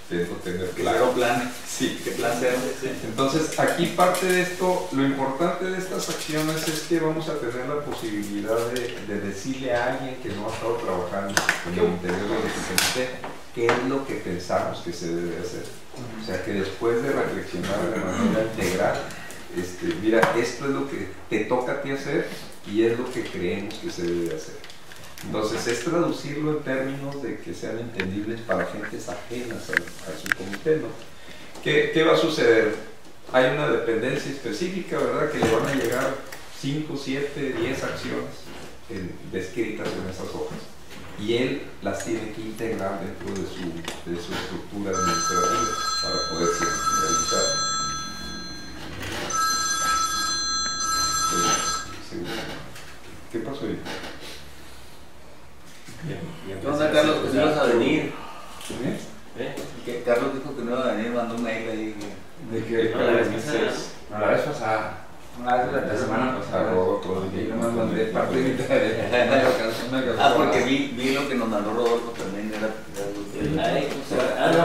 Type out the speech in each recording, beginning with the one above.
intento tener claro plan. Sí, qué plan ser. Entonces, aquí parte de esto, lo importante de estas acciones es que vamos a tener la posibilidad de decirle a alguien que no ha estado trabajando en el interior de su comité qué es lo que pensamos que se debe hacer. O sea, que después de reflexionar de manera integral, mira, esto es lo que te toca a ti hacer y es lo que creemos que se debe hacer. Entonces, es traducirlo en términos de que sean entendibles para gentes ajenas a su comité, ¿no? ¿Qué va a suceder? Hay una dependencia específica, ¿verdad? Que le van a llegar 5, 7, 10 acciones descritas en esas hojas. Y él las tiene que integrar dentro de su estructura administrativa para poder ser realizada. ¿Qué pasó ahí? ¿Qué onda, Carlos? Que no ibas a venir. Que Carlos dijo que no iba a venir, mandó un mail ahí. ¿De qué? La vez pasada. La semana pasada. Yo me mandé parte de porque vi lo que nos mandó Rodolfo también. No,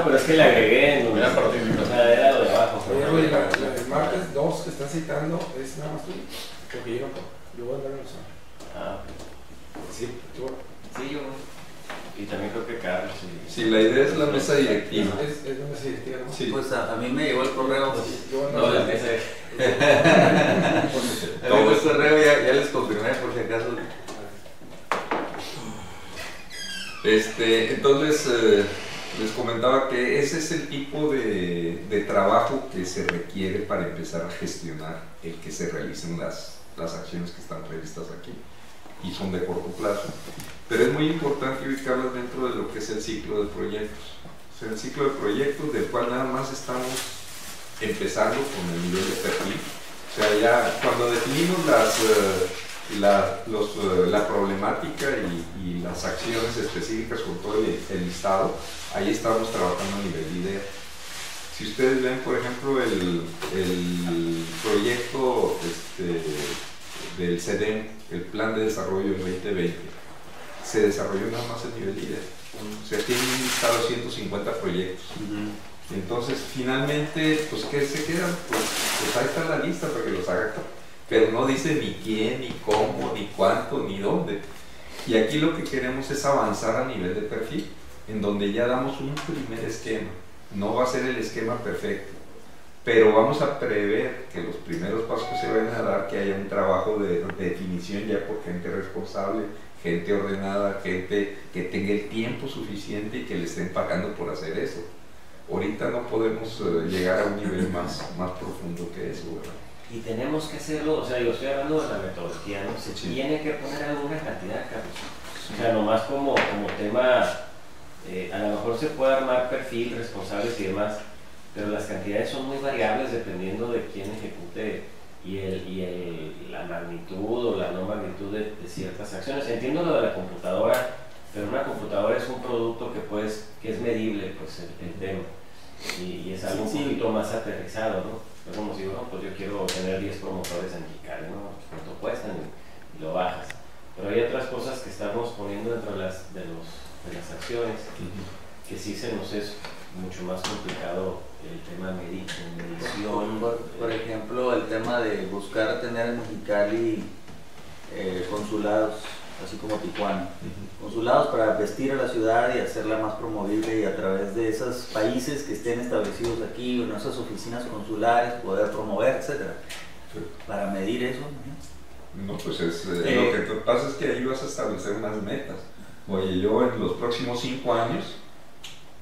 pero es que le agregué en una parte. O sea, era lo de abajo. Oye, el martes 2 que estás citando es nada más tú. Porque yo voy a dar razón. Sí, tú. Sí, yo. Y también creo que Carlos. Sí, la idea es la mesa directiva. Es la mesa directiva, ¿no? Sí. Pues a mí me llegó el correo. No, la mesa. Todo el correo ya les confirmé por si acaso. Entonces, les comentaba que ese es el tipo de trabajo que se requiere para empezar a gestionar el que se realicen las acciones que están previstas aquí y son de corto plazo. Pero es muy importante ubicarlas dentro de lo que es el ciclo de proyectos. O sea, el ciclo de proyectos del cual nada más estamos empezando con el nivel de perfil. O sea, ya cuando definimos la problemática y las acciones específicas con todo el listado, ahí estamos trabajando a nivel de idea. Si ustedes ven, por ejemplo, el proyecto del CEDEM, el Plan de Desarrollo del 2020, se desarrolló nada más a nivel de idea. O sea, tiene un listado de 150 proyectos. Entonces, finalmente, pues, ¿qué se quedan? Pues ahí está la lista para que los haga. Pero no dice ni quién, ni cómo, ni cuánto, ni dónde. Y aquí lo que queremos es avanzar a nivel de perfil, en donde ya damos un primer esquema. No va a ser el esquema perfecto, pero vamos a prever que los primeros pasos que se vayan a dar, que haya un trabajo de definición ya por gente responsable, gente ordenada, gente que tenga el tiempo suficiente y que le estén pagando por hacer eso. Ahorita no podemos llegar a un nivel más profundo que eso, ¿verdad? Y tenemos que hacerlo, o sea, yo estoy hablando de la metodología, ¿no? Se tiene que poner alguna cantidad, Carlos. O sea, nomás como tema, a lo mejor se puede armar perfil, responsables y demás, pero las cantidades son muy variables dependiendo de quién ejecute y la magnitud o la no magnitud de ciertas acciones. Entiendo lo de la computadora, pero una computadora es un producto que es medible, pues el tema, y es algo un poquito más aterrizado, ¿no? Es como si, bueno, pues yo quiero tener 10 promotores en Mexicali, ¿no? ¿Cuánto cuestan? Y lo bajas. Pero hay otras cosas que estamos poniendo dentro de las acciones que sí se nos es mucho más complicado el tema de medición. Por ejemplo, el tema de buscar tener en Mexicali consulados, así como Tijuana. Consulados para vestir a la ciudad y hacerla más promovible, y a través de esos países que estén establecidos aquí, en esas oficinas consulares, poder promover, etcétera. Para medir eso. No, pues lo que pasa es que ahí vas a establecer unas metas. Oye, yo en los próximos 5 años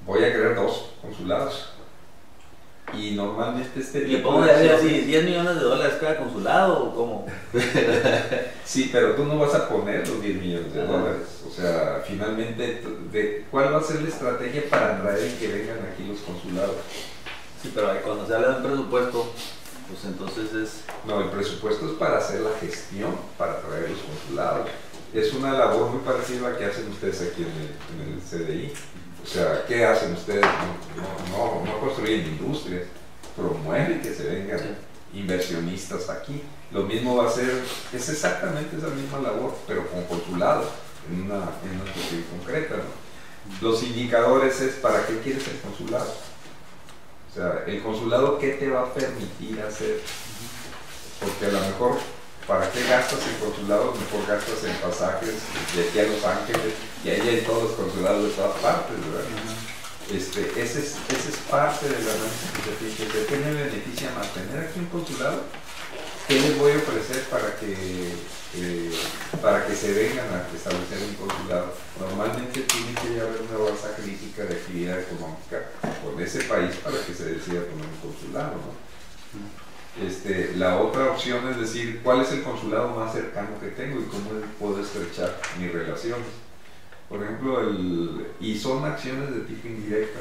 voy a crear 2 consulados. Y normalmente ¿Le pongo así 10 millones de dólares cada consulado o cómo? Sí, pero tú no vas a poner los 10 millones de dólares. O sea, finalmente, ¿cuál va a ser la estrategia para atraer que vengan aquí los consulados? Sí, pero cuando se habla de un presupuesto, pues entonces es... No, el presupuesto es para hacer la gestión, para atraer los consulados. Es una labor muy parecida a la que hacen ustedes aquí en el CDI. O sea, ¿qué hacen ustedes? No construyen industrias, promueven que se vengan inversionistas aquí. Lo mismo va a ser, es exactamente esa misma labor, pero con consulados, en una cuestión concreta, ¿no? Los indicadores es para qué quieres el consulado. O sea, el consulado qué te va a permitir hacer. Porque a lo mejor, ¿para qué gastas en consulados? Mejor gastas en pasajes de aquí a Los Ángeles, y ahí hay todos los consulados de todas partes, ¿verdad? Ese es parte del análisis que te ¿qué me beneficia mantener aquí un consulado? ¿Qué les voy a ofrecer para que se vengan a establecer un consulado? Normalmente tiene que haber una base crítica de actividad económica con ese país para que se decida poner un consulado, ¿no? La otra opción es decir, ¿cuál es el consulado más cercano que tengo y cómo puedo estrechar mis relaciones? Por ejemplo, y son acciones de tipo indirecta.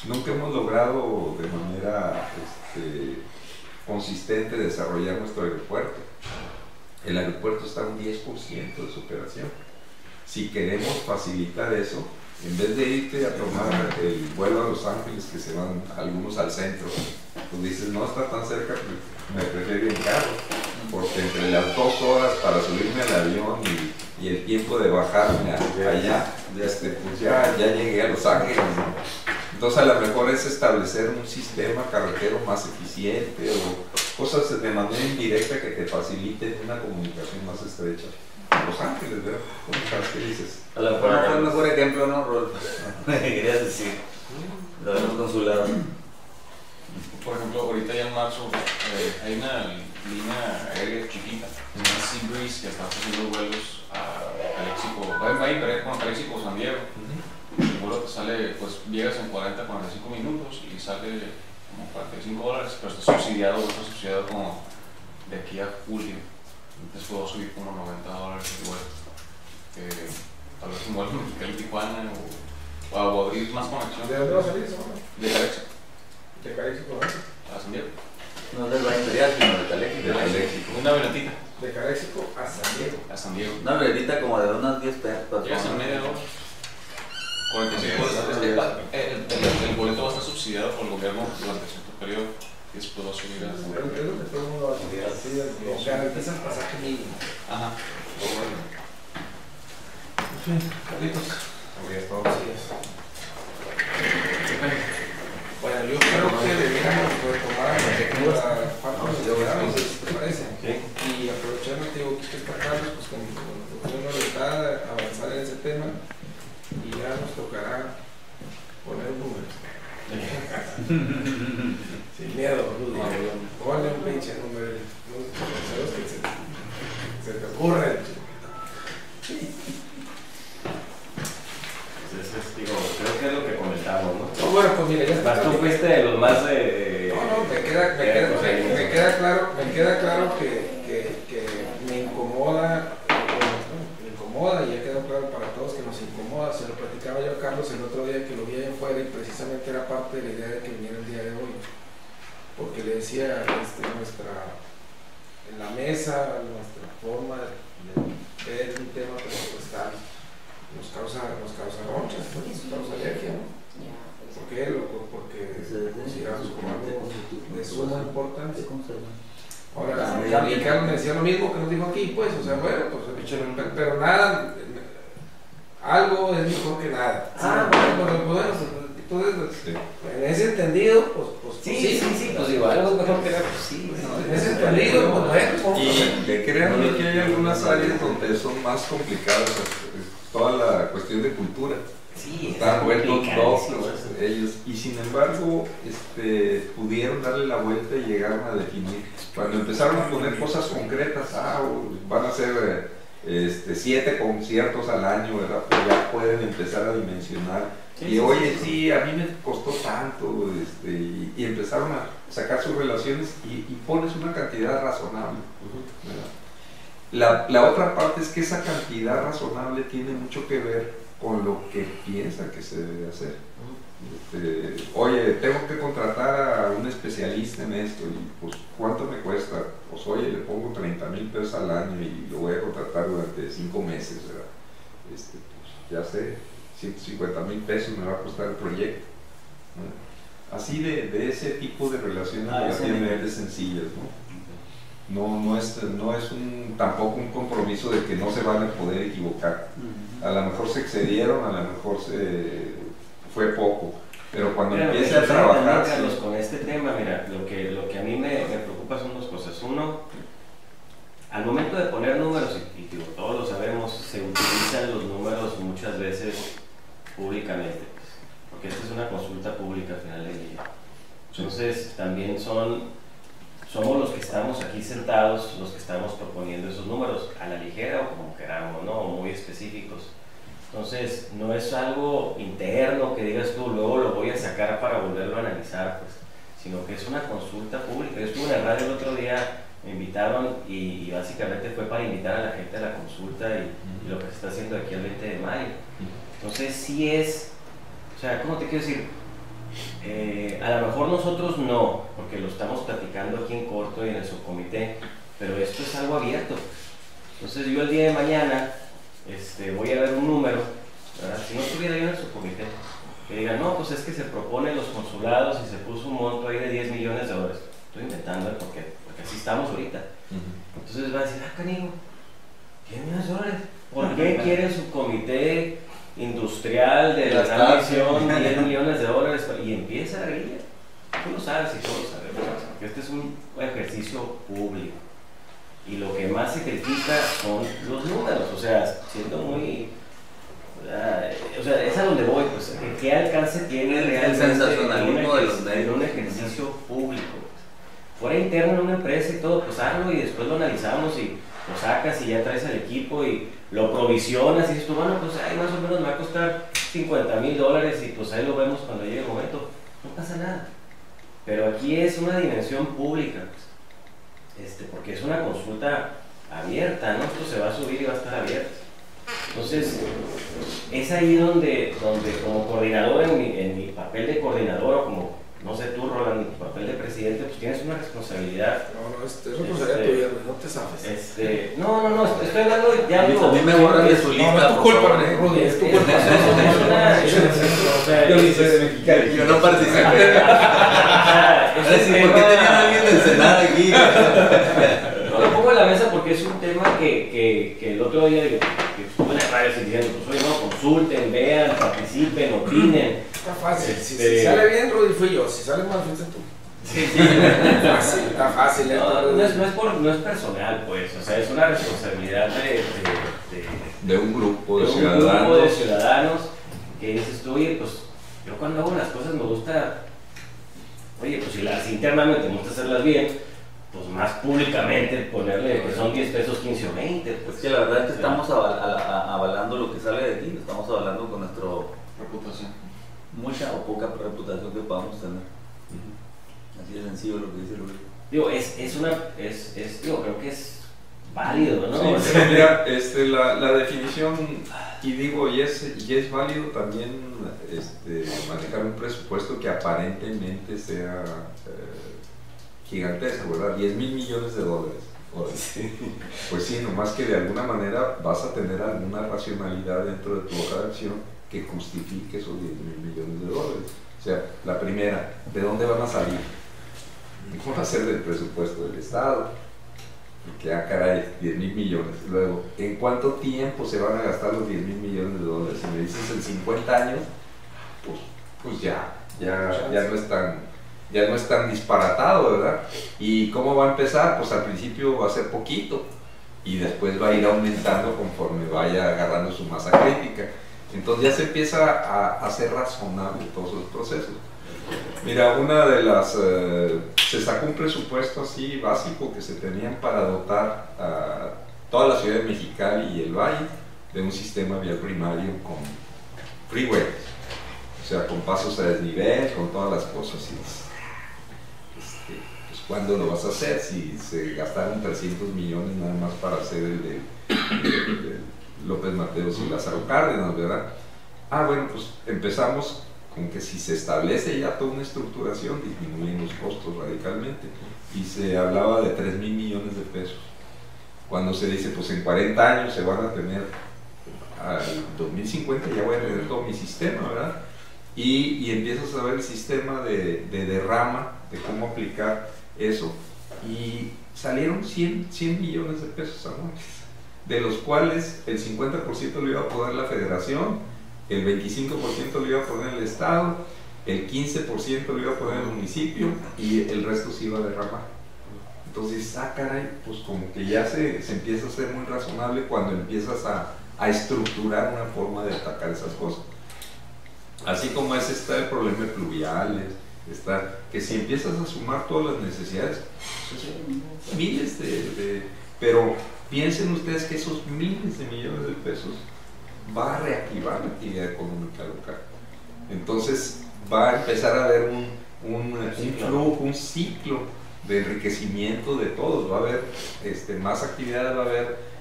Nunca hemos logrado de manera consistente desarrollar nuestro aeropuerto. El aeropuerto está a un 10% de su operación. Si queremos facilitar eso, en vez de irte a tomar el vuelo a Los Ángeles, que se van algunos al centro, pues dices, no está tan cerca, me prefiero ir en carro, porque entre las 2 horas para subirme al avión y el tiempo de bajarme allá, pues ya llegué a Los Ángeles, ¿no? Entonces a lo mejor es establecer un sistema carretero más eficiente o cosas de manera indirecta que te faciliten una comunicación más estrecha. Los Ángeles, ¿verdad? ¿Cómo estás? ¿Qué dices? A lo mejor no fue el mejor ejemplo, ¿no, Rolf? ¿Qué querías decir? Lo de los consulados. Por ejemplo, ahorita ya en marzo hay una línea aérea chiquita, Seabreeze, que está haciendo vuelos a Calexico, San Diego. El vuelo te sale, pues llegas en 40-45 minutos y sale como $45, pero está subsidiado como de aquí a julio. Entonces puedo subir como $90 igual. Tal vez un vuelo de Tijuana o abrir más conexiones. ¿De dónde va a salir eso? De Calexico. ¿De Calexico? A San Diego. No del Valle Imperial, sino de Calexico. Una avionetita. De Calexico a San Diego. A San Diego. Una avionetita como de unas 10 personas. Llegas en media hora. 45 horas. El boleto va a estar subsidiado por el gobierno durante cierto periodo y después va a subir a... Es lo que todo el mundo va a subir, así garantizan pasaje mínimo. Ajá. En fin, Carlitos. Así es. Bueno, yo creo que deberíamos retomar la parte de los programas, ¿te parece? Sí. Y aprovechando que está Carlos, pues con una libertad avanzar en ese tema y ya nos tocará poner números. Sin miedo, Rudy. Ponle un pinche número, los que se te ocurren. Creo que es lo que comentamos, ¿no? No, bueno, pues mira, ya está. Tú fuiste de los más No, me queda claro que me incomoda, y ya quedó claro para todos que nos incomoda. Se lo platicaba yo a Carlos el otro día que lo vi allá afuera y precisamente era parte de la idea de que viniera el día de hoy. Porque le decía, en la mesa, nuestra forma de ver un tema presupuestal nos causa ronchas, nos causa alergia, ¿no? ¿Por qué? Porque consideramos como algo de suma importancia. Ahora, y Carlos me decía lo mismo que nos dijo aquí, pues, o sea, bueno, pues, pero nada, algo es mejor que nada. Entonces, en ese entendido, pues sí, pues igual algo es mejor que nada, pues sí. En ese entendido, pues bueno. Y créanme que hay algunas áreas donde son más complicadas, toda la cuestión de cultura. Sí, están vueltos locos ellos, y sin embargo pudieron darle la vuelta y llegaron a definir. Cuando empezaron a poner cosas concretas, van a ser 7 conciertos al año, ¿verdad? Pues ya pueden empezar a dimensionar. Y oye, sí, a mí me costó tanto, y empezaron a sacar sus relaciones y pones una cantidad razonable, ¿verdad? La otra parte es que esa cantidad razonable tiene mucho que ver con lo que piensa que se debe hacer. Oye, tengo que contratar a un especialista en esto, y pues ¿cuánto me cuesta? Pues oye, le pongo 30,000 pesos al año y lo voy a contratar durante 5 meses, ¿verdad? Pues ya sé, 150,000 pesos me va a costar el proyecto, ¿no? Así de ese tipo de relaciones relativamente sencillas, ¿no? no es tampoco un compromiso de que no se van a poder equivocar. A lo mejor se excedieron, a lo mejor fue poco, pero cuando empiece a trabajar... Carlos, con este tema, mira, lo que a mí me preocupa son dos cosas. Uno, al momento de poner números, y todos lo sabemos, se utilizan los números muchas veces públicamente, porque esta es una consulta pública al final del día. Entonces, también somos los que estamos aquí sentados, los que estamos proponiendo esos números a la ligera o como queramos, ¿no? O muy específicos. Entonces, no es algo interno que digas tú, luego lo voy a sacar para volverlo a analizar, pues, sino que es una consulta pública. Yo estuve en la radio el otro día, me invitaron y básicamente fue para invitar a la gente a la consulta y lo que se está haciendo aquí el 20 de mayo. Entonces, sí es, o sea, ¿cómo te quiero decir? A lo mejor nosotros no, porque lo estamos platicando aquí en corto y en el subcomité, pero esto es algo abierto. Entonces yo el día de mañana voy a ver un número, ¿verdad? Si no estuviera yo en el subcomité, que digan, no, pues es que se proponen los consulados y se puso un monto ahí de 10 millones de dólares. Estoy inventando, porque así estamos ahorita. Entonces van a decir, canigo, 10 millones de dólares. ¿Por qué quiere el subcomité industrial de la gran misión 10 millones de dólares? Y empieza a reír. Tú lo sabes y todos lo sabemos, que este es un ejercicio público y lo que más se critica son los números, o sea, siendo muy, o sea, es a donde voy, pues, ¿qué alcance tiene realmente en un ejercicio público? Fuera interno en una empresa y todo, pues hazlo y después lo analizamos y lo sacas y ya traes al equipo y lo provisionas y dices tú, bueno, pues ahí más o menos me va a costar $50,000 y pues ahí lo vemos cuando llegue el momento. No pasa nada. Pero aquí es una dimensión pública, porque es una consulta abierta, ¿no? Esto se va a subir y va a estar abierto. Entonces, es ahí donde como coordinador, en mi papel de coordinador, o como, no sé tú, Roland, en tu papel de presidente, pues tienes una responsabilidad. No, es responsabilidad tuya, no te zafes. No, estoy hablando ya a mí me borran de su lista. No, es tu culpa, Rudy, es tu culpa. Yo ni sé de Mexicali. Yo no participé. ¿Por qué tenían a alguien de Ensenada aquí? No lo pongo en la mesa porque es un tema que el otro día que estuve en la radio diciendo, pues oye, no, consulten, vean, participen, opinen. Está fácil, si sale bien, Rudy, fui yo, si sale mal, fuiste tú. Está fácil. No es personal, pues, o sea, es una responsabilidad de un grupo de ciudadanos que dices tú, oye, pues yo cuando hago las cosas me gusta, oye, pues si las internamente me gusta hacerlas bien, pues más públicamente ponerle que son 10 pesos, 15 o 20. Pues que la verdad es que estamos avalando lo que sale de aquí, lo estamos avalando con nuestra reputación. Mucha o poca reputación que podamos tener. Así de sencillo lo que dice Luis. Digo, creo que es válido, ¿no? Sí, mira, la definición, y digo, y es válido también manejar un presupuesto que aparentemente sea gigantesco, ¿verdad? 10,000 millones de dólares. Sí. Pues sí, nomás que de alguna manera vas a tener alguna racionalidad dentro de tu hoja de acción que justifique esos 10,000 millones de dólares. O sea, la primera, ¿de dónde van a salir? ¿Cómo va a ser del presupuesto del Estado? Porque, caray, 10,000 millones. Luego, ¿en cuánto tiempo se van a gastar los 10,000 millones de dólares? Si me dices en 50 años, pues ya no es tan disparatado, ¿verdad? ¿Y cómo va a empezar? Pues al principio va a ser poquito y después va a ir aumentando conforme vaya agarrando su masa crítica. Entonces ya se empieza a hacer razonable todos los procesos. Mira, una de las... se sacó un presupuesto así básico que se tenían para dotar a toda la ciudad de Mexicali y el Valle de un sistema vial primario con freeway, o sea, con pasos a desnivel, con todas las cosas. Pues ¿cuándo lo vas a hacer? Si se gastaron 300 millones nada más para hacer el de López Mateos y Lázaro Cárdenas, ¿verdad? Bueno, pues empezamos con que si se establece ya toda una estructuración, disminuyen los costos radicalmente, y se hablaba de 3,000 millones de pesos. Cuando se dice, pues en 40 años se van a tener, al 2050 ya voy a tener todo mi sistema, ¿verdad? Y empiezas a ver el sistema de derrama, de cómo aplicar eso. Y salieron 100 millones de pesos anuales, de los cuales el 50% lo iba a poner la federación, el 25% lo iba a poner el estado, el 15% lo iba a poner el municipio y el resto se iba a derramar. Entonces, caray, pues como que ya se empieza a ser muy razonable cuando empiezas a estructurar una forma de atacar esas cosas. Así como está el problema de pluviales, está que si empiezas a sumar todas las necesidades, pues miles pero piensen ustedes que esos miles de millones de pesos va a reactivar la actividad económica local. Entonces va a empezar a haber un flujo, un ciclo de enriquecimiento de todos. Va a haber más actividad, va a haber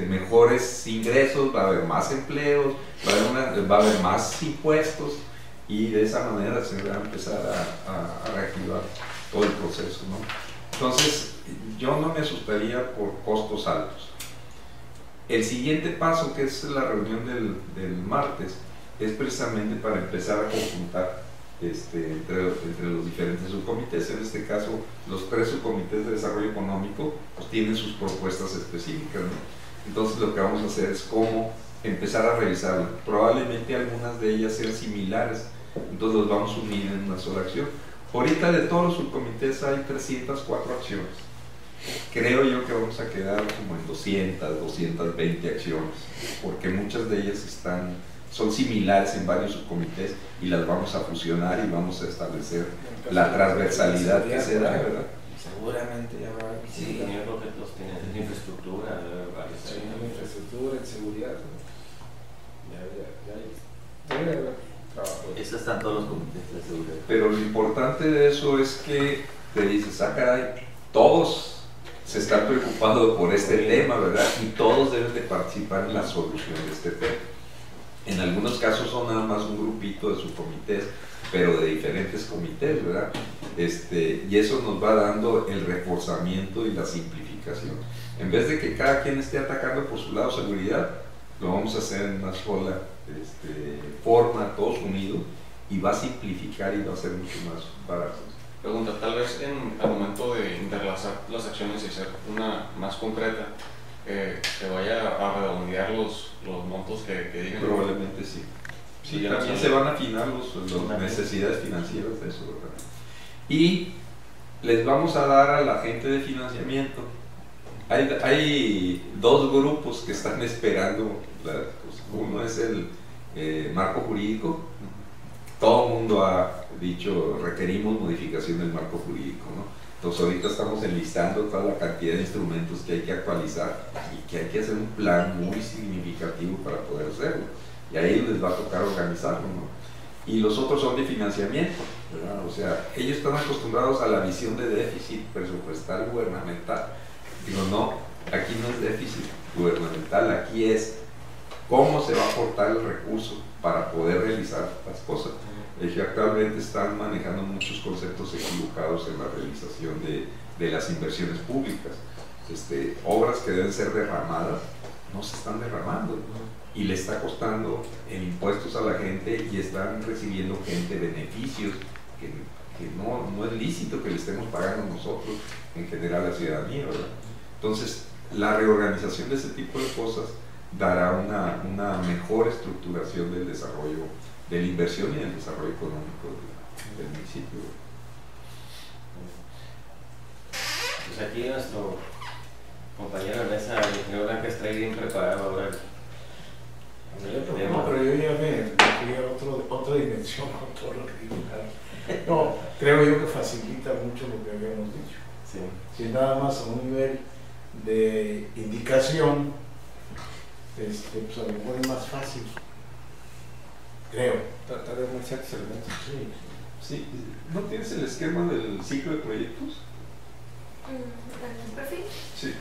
mejores ingresos, va a haber más empleos, va a haber más impuestos, y de esa manera se va a empezar a reactivar todo el proceso, ¿no? Entonces, yo no me asustaría por costos altos. El siguiente paso, que es la reunión del martes, es precisamente para empezar a conjuntar entre los diferentes subcomités. En este caso, los 3 subcomités de desarrollo económico pues tienen sus propuestas específicas, ¿no? Entonces lo que vamos a hacer es cómo empezar a revisarlas. Probablemente algunas de ellas sean similares, entonces los vamos a unir en una sola acción. Ahorita de todos los subcomités hay 304 acciones. Creo yo que vamos a quedar como en 200, 220 acciones, porque muchas de ellas son similares en varios subcomités y las vamos a fusionar y vamos a establecer la transversalidad que se da, ¿verdad? Seguramente ya va a haber. Sí, yo creo que los tienen en infraestructura, en infraestructura, en seguridad, ¿no? Ya debe haber trabajo. Esos están todos los comités de seguridad. Pero lo importante de eso es que te dices, caray, todos se están preocupados por este tema, ¿verdad? Y todos deben de participar en la solución de este tema. En algunos casos son nada más un grupito de subcomités, pero de diferentes comités, ¿verdad? Y eso nos va dando el reforzamiento y la simplificación. En vez de que cada quien esté atacando por su lado seguridad, lo vamos a hacer en una sola forma, todos unidos, y va a simplificar y va a ser mucho más barato. Pregunta, tal vez al momento de interlazar las acciones y hacer una más concreta, que vaya a redondear los montos que digan. Probablemente sí. Sí, también se van a afinar las necesidades financieras de eso, ¿verdad? Y les vamos a dar a la gente de financiamiento. Hay 2 grupos que están esperando. Uno es el marco jurídico. Todo el mundo ha dicho, requerimos modificación del marco jurídico, ¿no? Entonces ahorita estamos enlistando toda la cantidad de instrumentos que hay que actualizar y que hay que hacer un plan muy significativo para poder hacerlo. Y ahí les va a tocar organizarlo, ¿no? Y los otros son de financiamiento, ¿verdad? O sea, ellos están acostumbrados a la visión de déficit presupuestal gubernamental. Digo, no, aquí no es déficit gubernamental, aquí es cómo se va a aportar el recurso para poder realizar las cosas. Actualmente están manejando muchos conceptos equivocados en la realización de las inversiones públicas. Obras que deben ser derramadas no se están derramando y le está costando en impuestos a la gente y están recibiendo gente beneficios que no es lícito que le estemos pagando nosotros, en general a la ciudadanía, ¿verdad? Entonces, la reorganización de ese tipo de cosas dará una mejor estructuración del desarrollo, de la inversión y del desarrollo económico del municipio. Pues aquí nuestro compañero de mesa, el Blanca, está bien preparado ahora. No, pero yo ya me fui a otra dimensión con todo lo que dijo. No, creo yo que facilita mucho lo que habíamos dicho. Sí. Si nada más a un nivel de indicación, pues a lo mejor es más fácil. Creo. Tratar de hacer ciertos elementos. Sí. Sí. ¿No tienes el esquema del ciclo de proyectos? ¿En el perfil? Sí.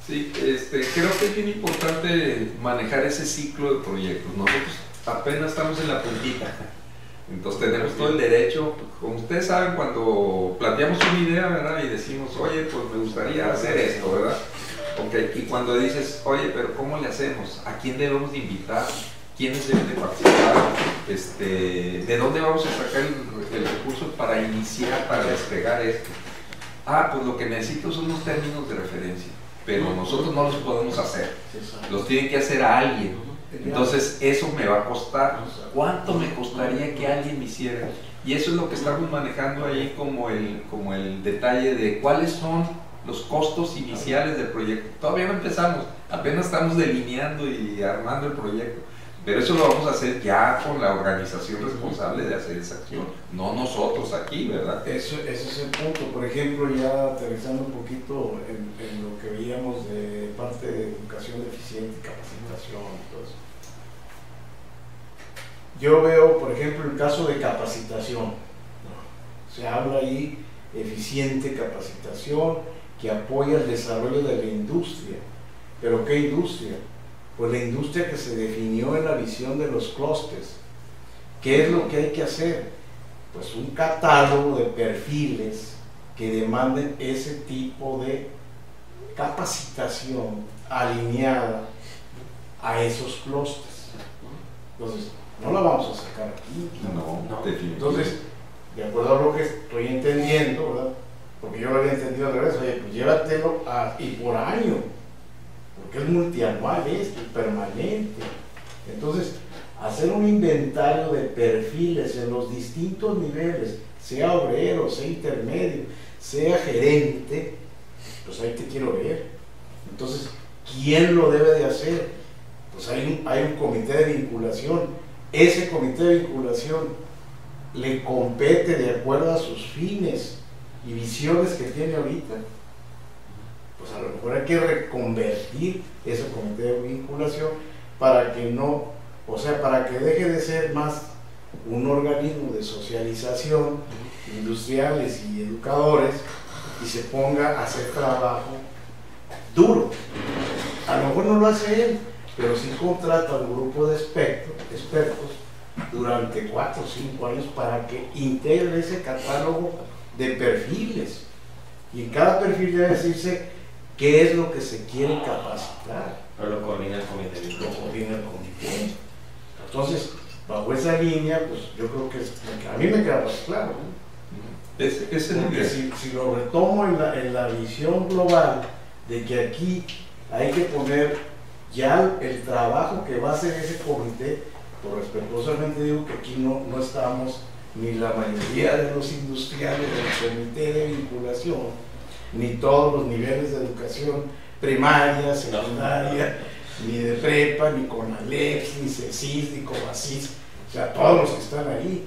Sí, creo que es bien importante manejar ese ciclo de proyectos. Nosotros apenas estamos en la puntita, entonces tenemos todo el derecho. Como ustedes saben, cuando planteamos una idea, ¿verdad? Y decimos, oye, pues me gustaría hacer esto, ¿verdad? Okay. Y cuando dices, oye, pero ¿cómo le hacemos? ¿A quién debemos de invitar? ¿Quiénes deben de participar? ¿De dónde vamos a sacar el recurso para iniciar, para despegar esto? pues lo que necesito son unos términos de referencia, pero nosotros no los podemos hacer, los tiene que hacer a alguien. Entonces eso me va a costar. ¿Cuánto me costaría que alguien me hiciera? Y eso es lo que estamos manejando ahí como el detalle de cuáles son los costos iniciales del proyecto. Todavía no empezamos, apenas estamos delineando y armando el proyecto. Pero eso lo vamos a hacer ya con la organización responsable de hacer esa acción, no nosotros aquí, ¿verdad? Ese es el punto. Por ejemplo, ya aterrizando un poquito en lo que veíamos de parte de educación eficiente, capacitación y todo eso. Yo veo, por ejemplo, el caso de capacitación, ¿no? Se habla ahí eficiente capacitación que apoya el desarrollo de la industria. ¿Pero qué industria? Pues la industria que se definió en la visión de los clústeres. ¿Qué es lo que hay que hacer? Pues un catálogo de perfiles que demanden ese tipo de capacitación alineada a esos clústeres. Entonces, no la vamos a sacar aquí. No, definitivamente. Entonces, de acuerdo a lo que estoy entendiendo, ¿verdad? Porque yo lo había entendido al revés, oye, pues llévatelo y por año, porque es multianual esto, permanente. Entonces, hacer un inventario de perfiles en los distintos niveles, sea obrero, sea intermedio, sea gerente, pues ahí te quiero ver. Entonces, ¿quién lo debe de hacer? Pues hay un comité de vinculación. Ese comité de vinculación le compete de acuerdo a sus fines y visiones que tiene ahorita. Pues a lo mejor hay que reconvertir ese comité de vinculación para que no, o sea, para que deje de ser más un organismo de socialización, industriales y educadores, y se ponga a hacer trabajo duro. A lo mejor no lo hace él, pero sí contrata a un grupo de expertos durante 4 o 5 años para que integre ese catálogo de perfiles. Y en cada perfil debe decirse qué es lo que se quiere capacitar. Pero lo coordina el comité. Lo coordina el comité. Entonces, bajo esa línea, pues yo creo que a mí me queda más claro, ¿no? Porque si lo retomo en la visión global de que aquí hay que poner ya el trabajo que va a hacer ese comité, pues respetuosamente digo que aquí no estamos ni la mayoría de los industriales del comité de vinculación, ni todos los niveles de educación primaria, secundaria, ni de prepa, ni CONALEP, ni CECIS, ni COBACIS, o sea, todos los que están ahí,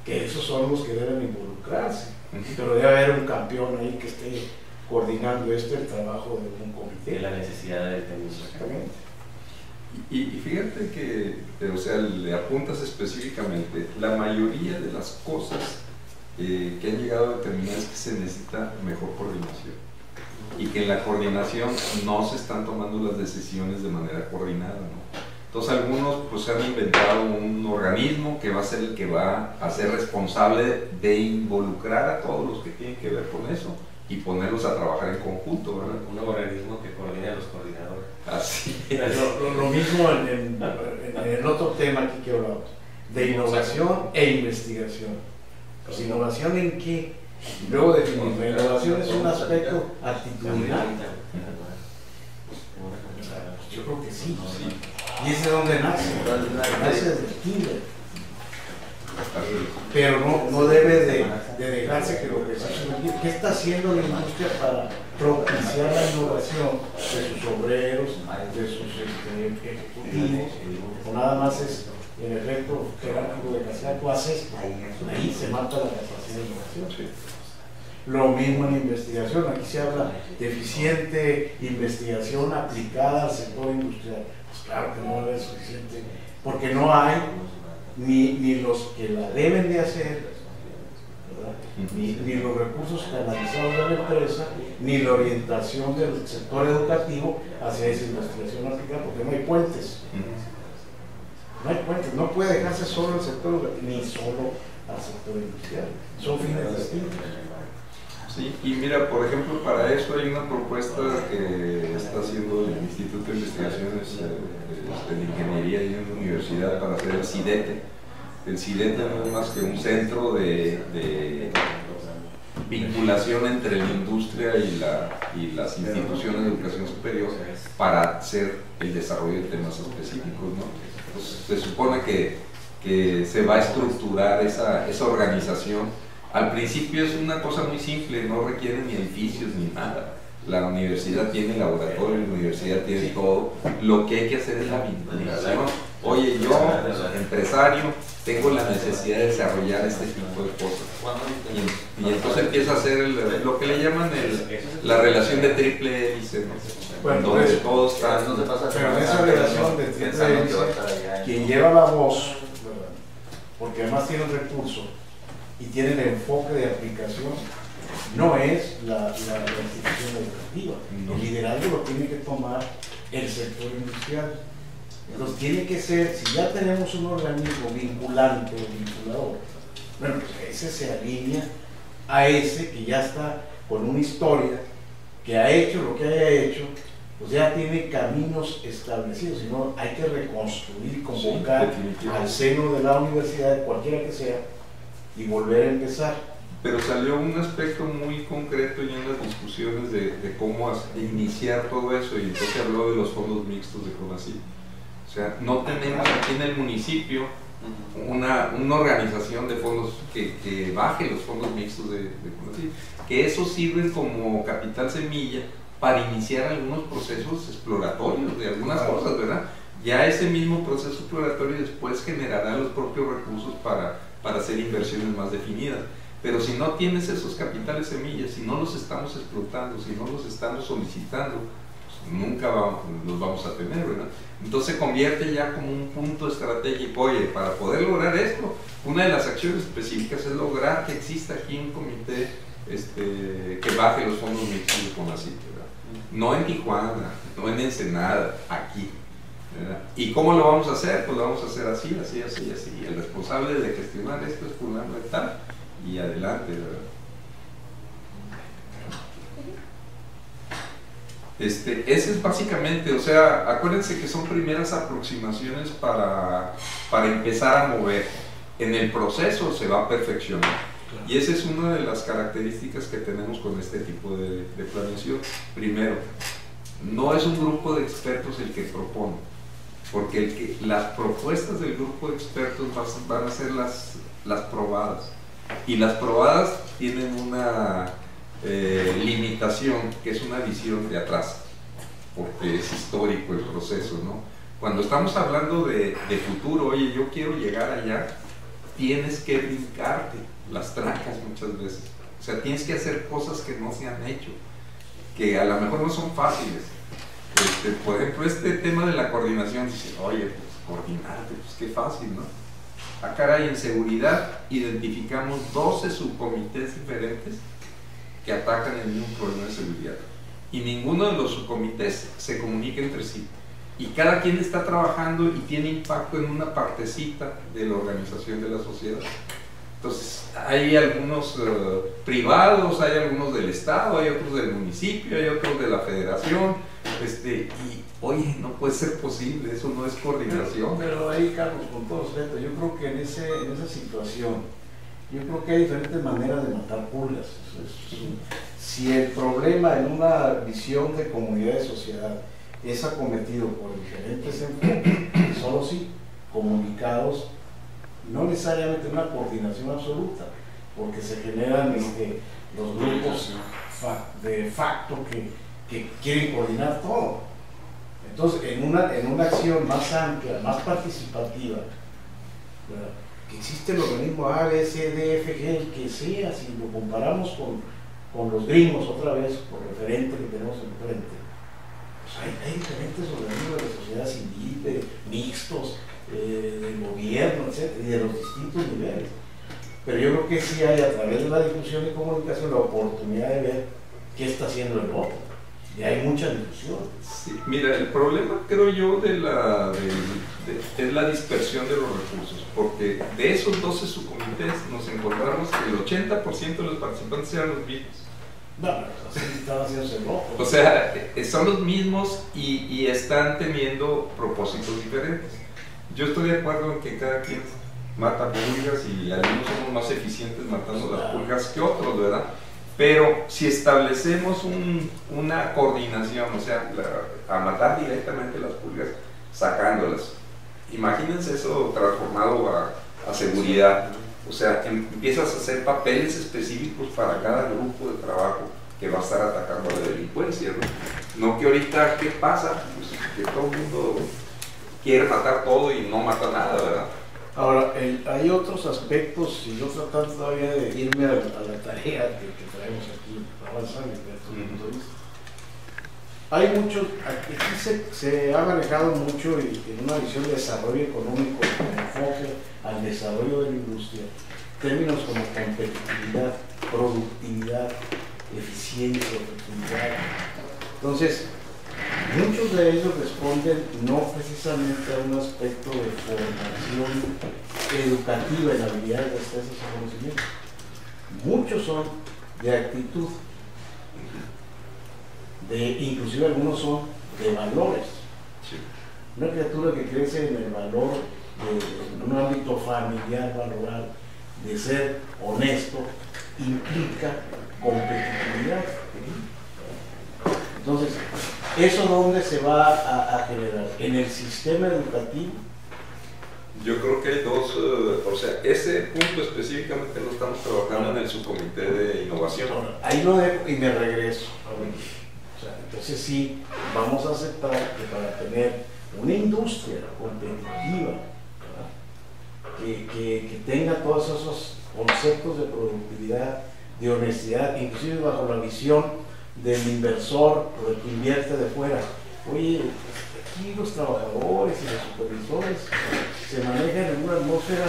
que esos son los que deben involucrarse, pero debe haber un campeón ahí que esté coordinando el trabajo de un comité. De la necesidad del tema. Exactamente. Y fíjate que, o sea, le apuntas específicamente, la mayoría de las cosas que han llegado a determinar es que se necesita mejor coordinación y que en la coordinación no se están tomando las decisiones de manera coordinada, ¿no? Entonces algunos pues han inventado un organismo que va a ser el que va a ser responsable de involucrar a todos los que tienen que ver con eso y ponerlos a trabajar en conjunto, ¿verdad? Un organismo que coordina a los coordinadores. Así es. Lo mismo en el otro tema aquí que hablamos, de innovación e investigación. Pues, ¿innovación en qué? Luego definimos, la innovación es un aspecto actitudinal. Yo creo que sí. Y ese es donde nace desde el kinder. Pero no debe de dejarse que lo que se hace. ¿Qué está haciendo la industria para propiciar la innovación de sus obreros, de sus ejecutivos? O nada más es el efecto jerárquico de capacidad, tú haces, ahí se mata la capacidad de innovación. Lo mismo en investigación, aquí se habla de eficiente investigación aplicada al sector industrial. Pues claro que no es suficiente, porque no hay ni los que la deben de hacer, ni los recursos canalizados de la empresa, ni la orientación del sector educativo hacia esa investigación aplicada, porque no hay puentes. No hay puentes, no puede dejarse solo el sector educativo, ni solo al sector industrial. Son fines distintos. Sí, y mira, por ejemplo, para eso hay una propuesta que está haciendo el Instituto de Investigaciones de Ingeniería y una universidad para hacer el CIDETE. El CIDETE no es más que un centro de vinculación vinculación entre la industria y las instituciones de educación superior para hacer el desarrollo de temas específicos, ¿no? Pues, se supone que se va a estructurar esa organización. Al principio es una cosa muy simple, no requiere ni edificios ni nada. La universidad tiene laboratorio, la universidad tiene todo. Lo que hay que hacer es la vinculación. Oye, yo, empresario, tengo la necesidad de desarrollar este tipo de cosas. Y entonces empieza a hacer lo que le llaman la relación de triple hélice, ¿no? Bueno, donde pues, todos están. pero en esa relación de triple hélice, quien lleva la voz, ¿verdad? Porque además tiene un recurso y tiene el enfoque de aplicación, no es la institución educativa. No. El liderazgo lo tiene que tomar el sector industrial. Entonces tiene que ser, si ya tenemos un organismo vinculante o vinculador, bueno, pues ese se alinea a ese que ya está con una historia, que ha hecho lo que haya hecho, pues ya tiene caminos establecidos, sino hay que reconstruir, convocar al seno de la universidad, cualquiera que sea, y volver a empezar. Pero salió un aspecto muy concreto ya en las discusiones de cómo iniciar todo eso, y entonces habló de los fondos mixtos de CONACYT. O sea, no tenemos aquí en el municipio una organización de fondos que baje los fondos mixtos de CONACYT, que esos sirven como capital semilla para iniciar algunos procesos exploratorios de algunas cosas, ¿verdad? Ya ese mismo proceso exploratorio después generará los propios recursos para hacer inversiones más definidas. Pero si no tienes esos capitales semillas, si no los estamos explotando, si no los estamos solicitando, pues nunca los vamos a tener, ¿verdad? Entonces se convierte ya como un punto estratégico. Oye, para poder lograr esto, una de las acciones específicas es lograr que exista aquí un comité que baje los fondos mixtos de CONACYT, ¿verdad? No en Tijuana, no en Ensenada, aquí, ¿verdad? ¿Y cómo lo vamos a hacer? Pues lo vamos a hacer así, así, así, así. El responsable de gestionar esto es fulano de tal, y adelante, ¿verdad? Ese es básicamente, o sea, acuérdense que son primeras aproximaciones para empezar a mover. En el proceso se va a perfeccionar. Y esa es una de las características que tenemos con este tipo de planeación. Primero, no es un grupo de expertos el que propone, porque las propuestas del grupo de expertos van a ser las probadas. Y las probadas tienen una limitación, que es una visión de atrás, porque es histórico el proceso, ¿no? Cuando estamos hablando de futuro, oye, yo quiero llegar allá, tienes que brincarte las trancas muchas veces. O sea, tienes que hacer cosas que no se han hecho, que a lo mejor no son fáciles. Por ejemplo, este tema de la coordinación, dice, oye, pues coordinarte, pues qué fácil, ¿no? Ah, caray, en seguridad identificamos 12 subcomités diferentes que atacan el mismo problema de seguridad. Y ninguno de los subcomités se comunica entre sí. Y cada quien está trabajando y tiene impacto en una partecita de la organización de la sociedad. Entonces, hay algunos privados, hay algunos del Estado, hay otros del municipio, hay otros de la federación. Y, oye, no puede ser posible, eso no es coordinación. Pero ahí, Carlos, con todo respeto, yo creo que en esa situación, yo creo que hay diferentes maneras de matar pulgas. Si el problema en una visión de comunidad y sociedad es acometido por diferentes enfoques, solo sí, comunicados, no necesariamente una coordinación absoluta, porque se generan los grupos de facto que quieren coordinar todo. Entonces, en una acción más amplia, más participativa, ¿verdad?, que existe el organismo A, B, C, D, F, G, el que sea, si lo comparamos con los gringos otra vez, por referente que tenemos enfrente, pues hay diferentes organismos de la sociedad civil, mixtos, del gobierno, etc., y de los distintos niveles. Pero yo creo que sí hay, a través de la difusión y comunicación, la oportunidad de ver qué está haciendo el otro. Y hay mucha difusión. Sí, mira, el problema, creo yo, es la dispersión de los recursos, porque de esos 12 subcomités nos encontramos que el 80% de los participantes eran los mismos. No, pero así están haciéndose locos. O sea, son los mismos y están teniendo propósitos diferentes. Yo estoy de acuerdo en que cada quien mata pulgas y algunos somos más eficientes matando las pulgas que otros, ¿verdad? Pero si establecemos una coordinación, o sea, a matar directamente las pulgas, sacándolas, imagínense eso transformado a seguridad. O sea, empiezas a hacer papeles específicos para cada grupo de trabajo que va a estar atacando a la delincuencia, ¿no? No que ahorita, ¿qué pasa? Pues que todo el mundo quiere matar todo y no mata nada, ¿verdad? Ahora, hay otros aspectos, y yo tratando todavía de irme a la tarea que traemos aquí, avanzando desde este punto de vista. Hay muchos, aquí se ha manejado mucho en una visión de desarrollo económico con enfoque al desarrollo de la industria, términos como competitividad, productividad, eficiencia, efectividad. Entonces, muchos de ellos responden no precisamente a un aspecto de formación educativa en habilidades, destrezas y conocimientos. Muchos son de actitud, inclusive algunos son de valores. Sí. Una criatura que crece en el valor en un ámbito familiar, valoral, de ser honesto, implica competitividad. Entonces, ¿eso dónde se va a generar? ¿En el sistema educativo? Yo creo que hay dos, o sea, ese punto específicamente lo estamos trabajando en el subcomité de innovación. Ahí lo dejo y me regreso. O sea, entonces sí, vamos a aceptar que para tener una industria competitiva, que tenga todos esos conceptos de productividad, de honestidad, inclusive bajo la visión del inversor o del que invierte de fuera. Oye, aquí los trabajadores y los supervisores se manejan en una atmósfera,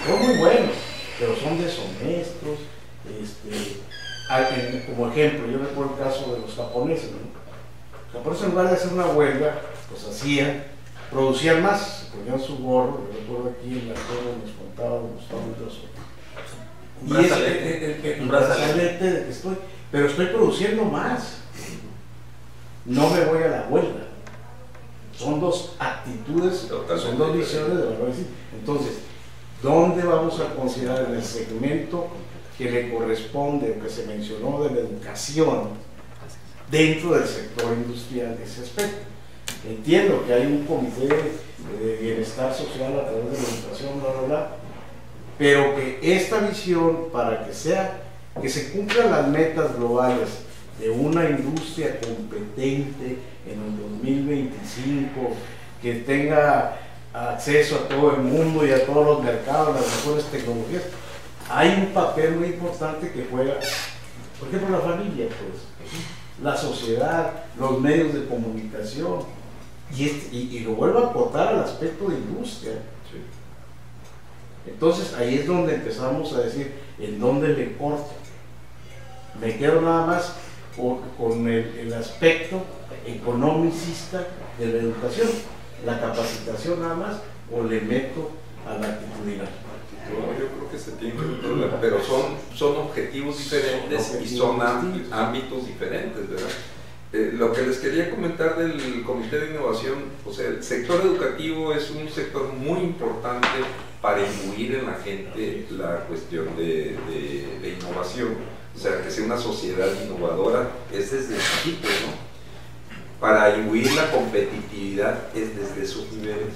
son muy buenos, pero son deshonestos. Como ejemplo, yo recuerdo el caso de los japoneses, ¿no? Los japoneses, en lugar de hacer una huelga, pues producían más, ponían su gorro. Yo recuerdo aquí en la torre nos contaba un brazalete de que estoy, pero estoy produciendo más, no me voy a la huelga. Son dos actitudes, son dos visiones de valores. Entonces, ¿dónde vamos a considerar en el segmento que le corresponde, o que se mencionó, de la educación dentro del sector industrial, ese aspecto? Entiendo que hay un comité de bienestar social a través de la educación, bla, bla, bla, pero que esta visión, para que se cumplan las metas globales de una industria competente en el 2025, que tenga acceso a todo el mundo y a todos los mercados, las mejores tecnologías, hay un papel muy importante que juega, por ejemplo, la familia, pues, la sociedad, los medios de comunicación, y lo vuelvo a acotar al aspecto de industria. Sí. Entonces ahí es donde empezamos a decir en dónde le corto. Me quedo nada más con el aspecto economicista de la educación, la capacitación nada más, o le meto a la actitudinal. No, yo creo que se tiene que meter, pero son objetivos diferentes y son ámbitos diferentes, ¿verdad? Lo que les quería comentar del Comité de Innovación, o sea, el sector educativo es un sector muy importante para imbuir en la gente la cuestión de innovación, o sea, que sea una sociedad innovadora, es desde chiquito, ¿no? Para imbuir la competitividad es desde esos niveles.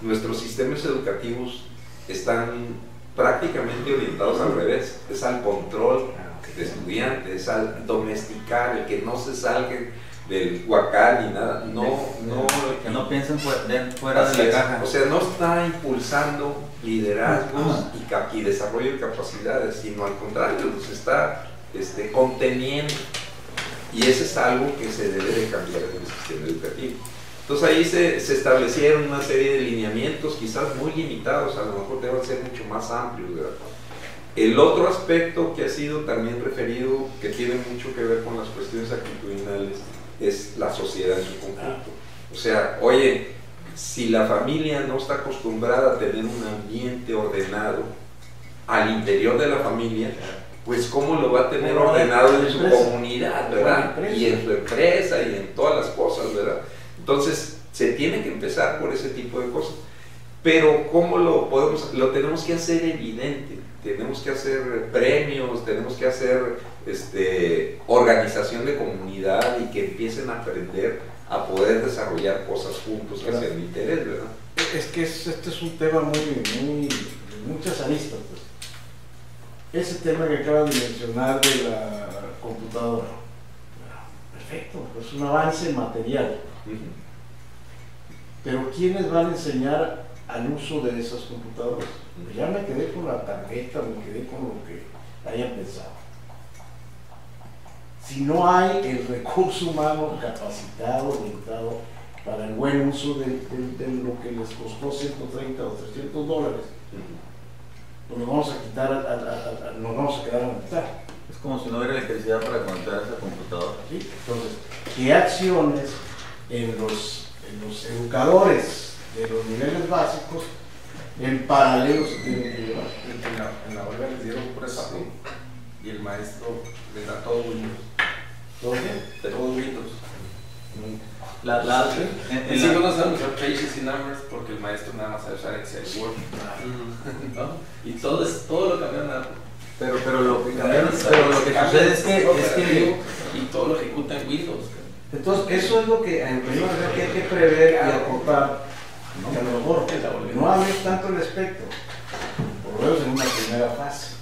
Nuestros sistemas educativos están prácticamente orientados al revés, es al control de estudiantes, al domesticar, el que no se salga del huacal ni nada, que no piensen fuera de la caja. O sea, no está impulsando liderazgos y desarrollo de capacidades, sino al contrario, los está conteniendo, y eso es algo que se debe de cambiar en el sistema educativo. Entonces ahí se establecieron una serie de lineamientos, quizás muy limitados, a lo mejor deben ser mucho más amplios, ¿verdad? El otro aspecto que ha sido también referido, que tiene mucho que ver con las cuestiones actitudinales, es la sociedad en su conjunto. O sea, oye, si la familia no está acostumbrada a tener un ambiente ordenado al interior de la familia, pues cómo lo va a tener ordenado en su comunidad, ¿verdad? Y en su empresa y en todas las cosas, ¿verdad? Entonces, se tiene que empezar por ese tipo de cosas. Pero ¿cómo lo tenemos que hacer evidente? tenemos que hacer premios, tenemos que hacer organización de comunidad y que empiecen a aprender a poder desarrollar cosas juntos hacia el interés, ¿verdad? Es que este es un tema muy muchas aristas, pues. Ese tema que acabas de mencionar de la computadora, perfecto, es un avance material. Pero ¿quiénes van a enseñar al uso de esas computadoras? Ya me quedé con la tarjeta, me quedé con lo que hayan pensado. Si no hay el recurso humano capacitado, orientado para el buen uso de lo que les costó 130 o 300 dólares, pues nos vamos a quitar, nos vamos a quedar a la mitad. Es como si no hubiera electricidad para conectar esa computadora. ¿Sí? Entonces, ¿qué acciones en los educadores de los niveles básicos en paralelo se tienen que llevar? En la huelga les dieron pura SAP y el maestro les da todo Windows. ¿Todo qué? Todo Windows. Y sí, no saben usar pages y numbers porque el maestro nada más sabe usar Excel y Word. ¿No? Y todo lo cambiaron a... Pero lo que cambiaron, pero lo que sucede es que y todo lo ejecuta en Windows. Entonces, eso es lo que hay que prever y aportar. Que a lo mejor no hables tanto el espectro, por lo menos en una primera fase.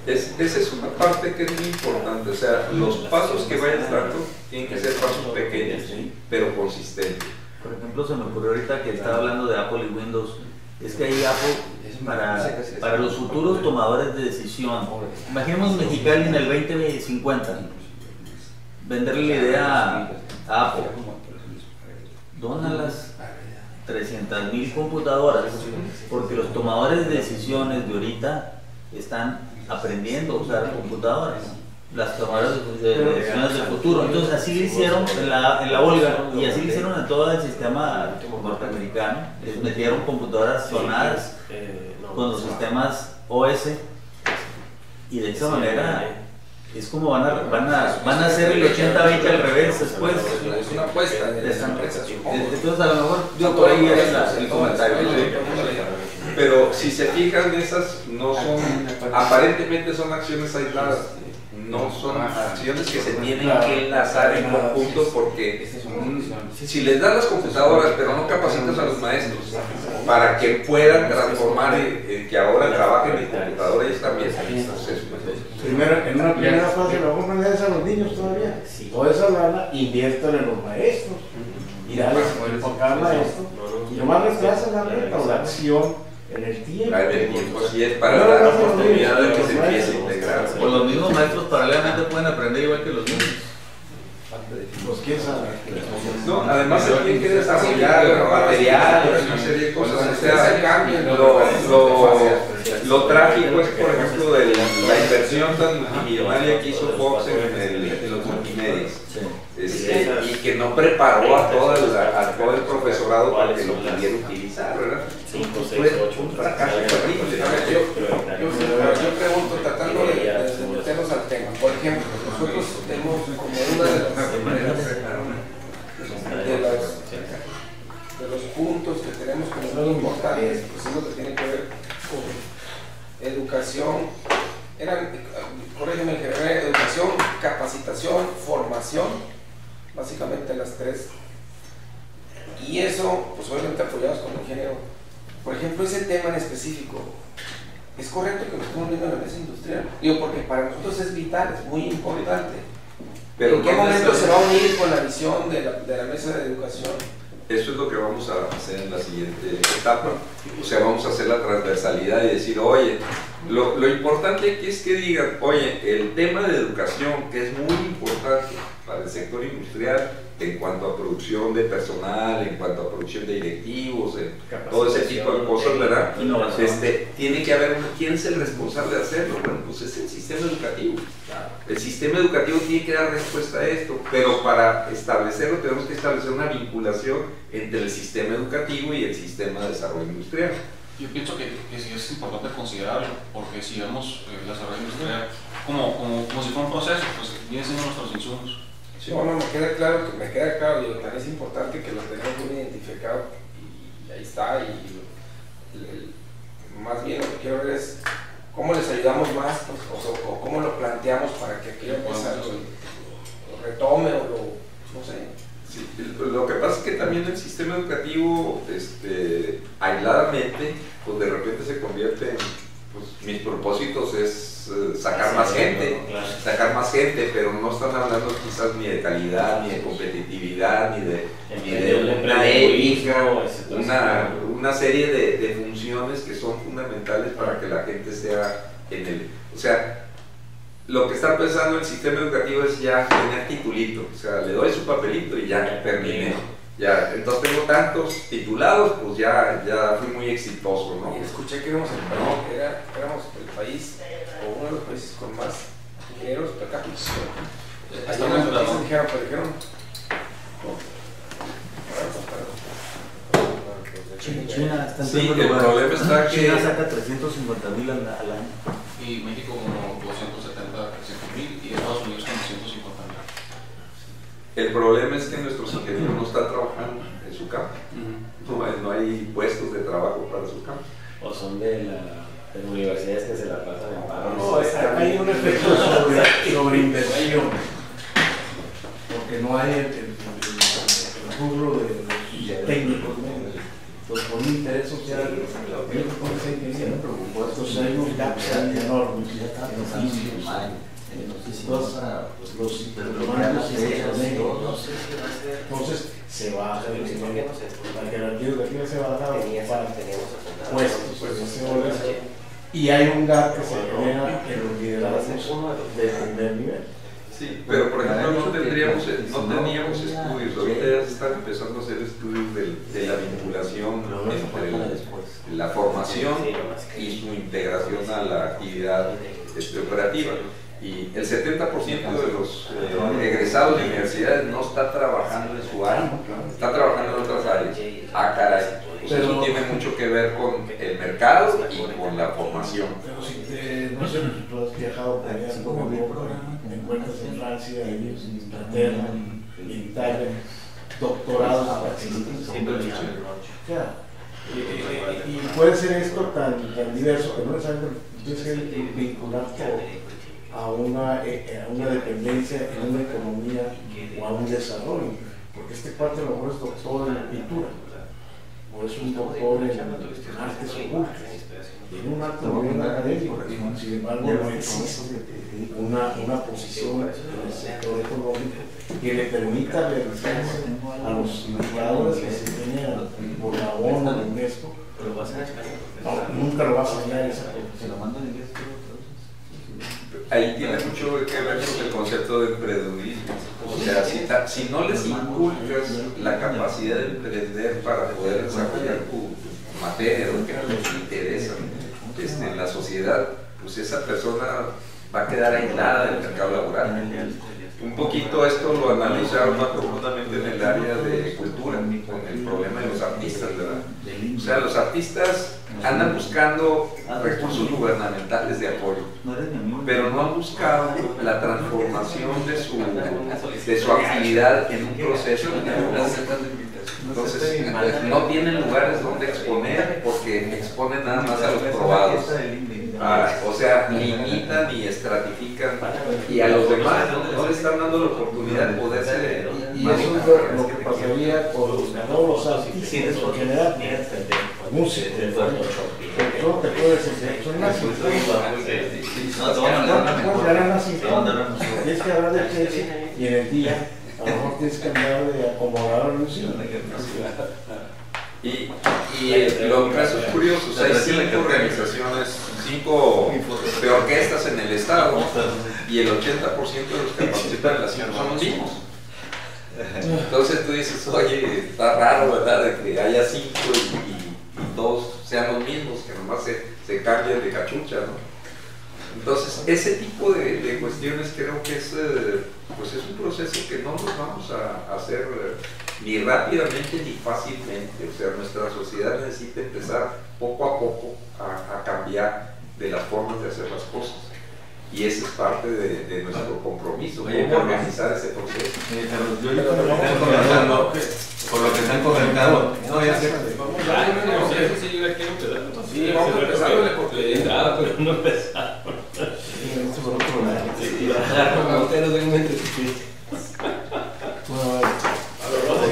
Esa es una parte que es muy importante, o sea, los pasos que vayas dando tienen que ser pasos pequeños, pero consistentes. Por ejemplo, se me ocurrió ahorita que estaba hablando de Apple y Windows, es que ahí Apple, para los futuros tomadores de decisión, imaginemos Mexicali en el 2050, venderle la idea a Apple, dona las 300,000 computadoras, porque los tomadores de decisiones de ahorita están aprendiendo a usar computadoras, las tomadoras de decisiones del futuro. Entonces así lo hicieron en la huelga y así lo hicieron en todo el sistema norteamericano. Les metieron computadoras sonadas con los sistemas OS y de esa manera es como van a hacer el 80-20 al revés después. Es una apuesta de esa empresa, supongo. Entonces a lo mejor yo por ahí era el comentario. Pero si se fijan, esas no son, aparentemente son acciones aisladas, no son acciones que se tienen que enlazar en conjunto, porque si les das las computadoras pero no capacitas a los maestros para que puedan transformar, que ahora trabajen en computadoras, ellos también Primero, en una primera fase, luego no le des a los niños todavía. Toda esa lana, inviértan en los maestros y darles enfocar al maestro y nomás les hacen la renta o la acción en el tiempo. Así es, para dar la oportunidad de que se empiece a integrar. Pues los mismos maestros paralelamente pueden aprender igual que los niños. Pues quién sabe. No, además se tiene que desarrollar materiales, una serie de cosas. O sea, lo trágico es, por ejemplo, de la inversión tan multimillonaria que hizo Fox en los multimedios. Y que no preparó a todo el profesorado para que lo pudiera utilizar, ¿verdad? 5, 6, Fue 8. un fracaso terrible. Yo pregunto, tratando de meternos al tema. Por ejemplo, nosotros tenemos como una de los puntos que tenemos como muy importantes, pues es lo que tiene que ver con educación. Corrígeme, educación, capacitación, formación. Básicamente las tres, y eso pues obviamente apoyados con el ingeniero. Por ejemplo, ese tema en específico, ¿es correcto que nos estemos viendo en la mesa industrial? Digo, porque para nosotros es vital, es muy importante. Pero ¿en qué momento se va a unir con la visión de la mesa de educación? Eso es lo que vamos a hacer en la siguiente etapa. O sea, vamos a hacer la transversalidad y decir, oye, lo importante aquí es que digan, oye, el tema de educación, que es muy importante para el sector industrial, en cuanto a producción de personal, en cuanto a producción de directivos, todo ese tipo de cosas, ¿verdad? Tiene que haber ¿quién es el responsable de hacerlo? Bueno, pues es el sistema educativo. El sistema educativo tiene que dar respuesta a esto, pero para establecerlo tenemos que establecer una vinculación entre el sistema educativo y el sistema de desarrollo industrial. Yo pienso que sí es importante considerarlo, porque si vemos el desarrollo industrial como si fuera un proceso, pues vienen siendo nuestros insumos. Sí. Bueno, me queda claro, digo, también es importante que lo tengamos bien identificado y ahí está, y más bien lo que quiero ver es cómo les ayudamos más, pues, o cómo lo planteamos para que aquella empresa lo retome o lo, no sé. Sí, lo que pasa es que también el sistema educativo, aisladamente, pues de repente se convierte en, pues mis propósitos es sacar más gente, pero no están hablando quizás ni de calidad, ni de competitividad, ni de una ética, una serie de funciones que son fundamentales para que la gente sea en el, o sea, lo que está pensando el sistema educativo es ya tener titulito, o sea, le doy su papelito y ya terminé. Ya, entonces tengo tantos titulados, pues ya fui muy exitoso, ¿no? Y escuché que éramos el país, o uno de los países con más ingenieros per cápita. Allí en las noticias dijeron, China está en sí, primer el lugar. problema está que China saca 350,000 al año. Y México como 270, 300,000 y Estados Unidos como 150,000. el problema es que nuestros ingenieros no están trabajando en su campo. No hay puestos de trabajo para su campo. O son de universidades que se la pasan en paro. No, hay un efecto sobre inversión, porque no hay el rubro de los técnicos, ¿no? Pues por un interés social, entonces hay un gap enorme entonces se baja el nivel, la jerarquía educativa se baja para puestos, y hay un gap que se genera en los liderazgos de primer nivel. Sí, pero por ejemplo no teníamos estudios, ahorita ya se están empezando a hacer estudios de la vinculación entre la formación y su integración a la actividad operativa. Y el 70% de los egresados de universidades no está trabajando en su área, está trabajando en otras áreas. Ah, caray, pues eso tiene mucho que ver con el mercado y con la formación. Pero si no sé, tú has viajado por allá por Europa, encuentras en Francia, en Inglaterra, en Italia, doctorados y puede ser esto tan diverso que no necesariamente tienes que vincular todo a una dependencia en una economía o a un desarrollo, porque este cuate a lo mejor es doctor en pintura o es un doctor en artes ocultas, tiene un alto nivel académico, sin embargo no existe una posición en el sector económico que le permita realizarse a los investigadores que se tienen por la ONU, la UNESCO, nunca lo vas a hallar esa posición. Ahí tiene mucho que ver con el concepto de emprendedurismo. O sea, si no les inculcas la capacidad de emprender para poder desarrollar tu materia, lo que les interesa en la sociedad, pues esa persona va a quedar aislada del mercado laboral. Un poquito esto lo analizaron más profundamente en el área de cultura, con el problema de los artistas, ¿verdad? O sea, los artistas andan buscando recursos gubernamentales de apoyo, pero no han buscado la transformación de su actividad en un proceso de negocio. Entonces, no tienen lugares donde exponer porque exponen nada más a los probados. O sea, limitan y estratifican y a los demás no les están dando la oportunidad de poderse. Y eso es lo que pasaría con todos los artistas en general, músicos, porque no te puedes decir, son más tienes que hablar de tesis y en el día a lo mejor tienes que hablar de acomodar música. Y los casos curiosos, hay 5 organizaciones, 5 de orquestas en el estado y el 80% de los que participan en la ciudad son los mismos. Entonces tú dices, oye, está raro, ¿verdad?, de que haya 5 y todos sean los mismos, que nomás se cambien de cachucha, ¿no? Entonces, ese tipo de cuestiones creo que es un proceso que no nos vamos a hacer ni rápidamente ni fácilmente. O sea, nuestra sociedad necesita empezar poco a poco a cambiar de las formas de hacer las cosas. Y ese es parte de nuestro compromiso, cómo organizar ese proceso. Yo ya por lo que están comentando, no, ya sé. Eso sí, yo la quiero empezar. Sí, vamos a empezarle porque... Le di entrada, pero no empezamos. Esto por otro lado. Sí, como ustedes en mente. Bueno,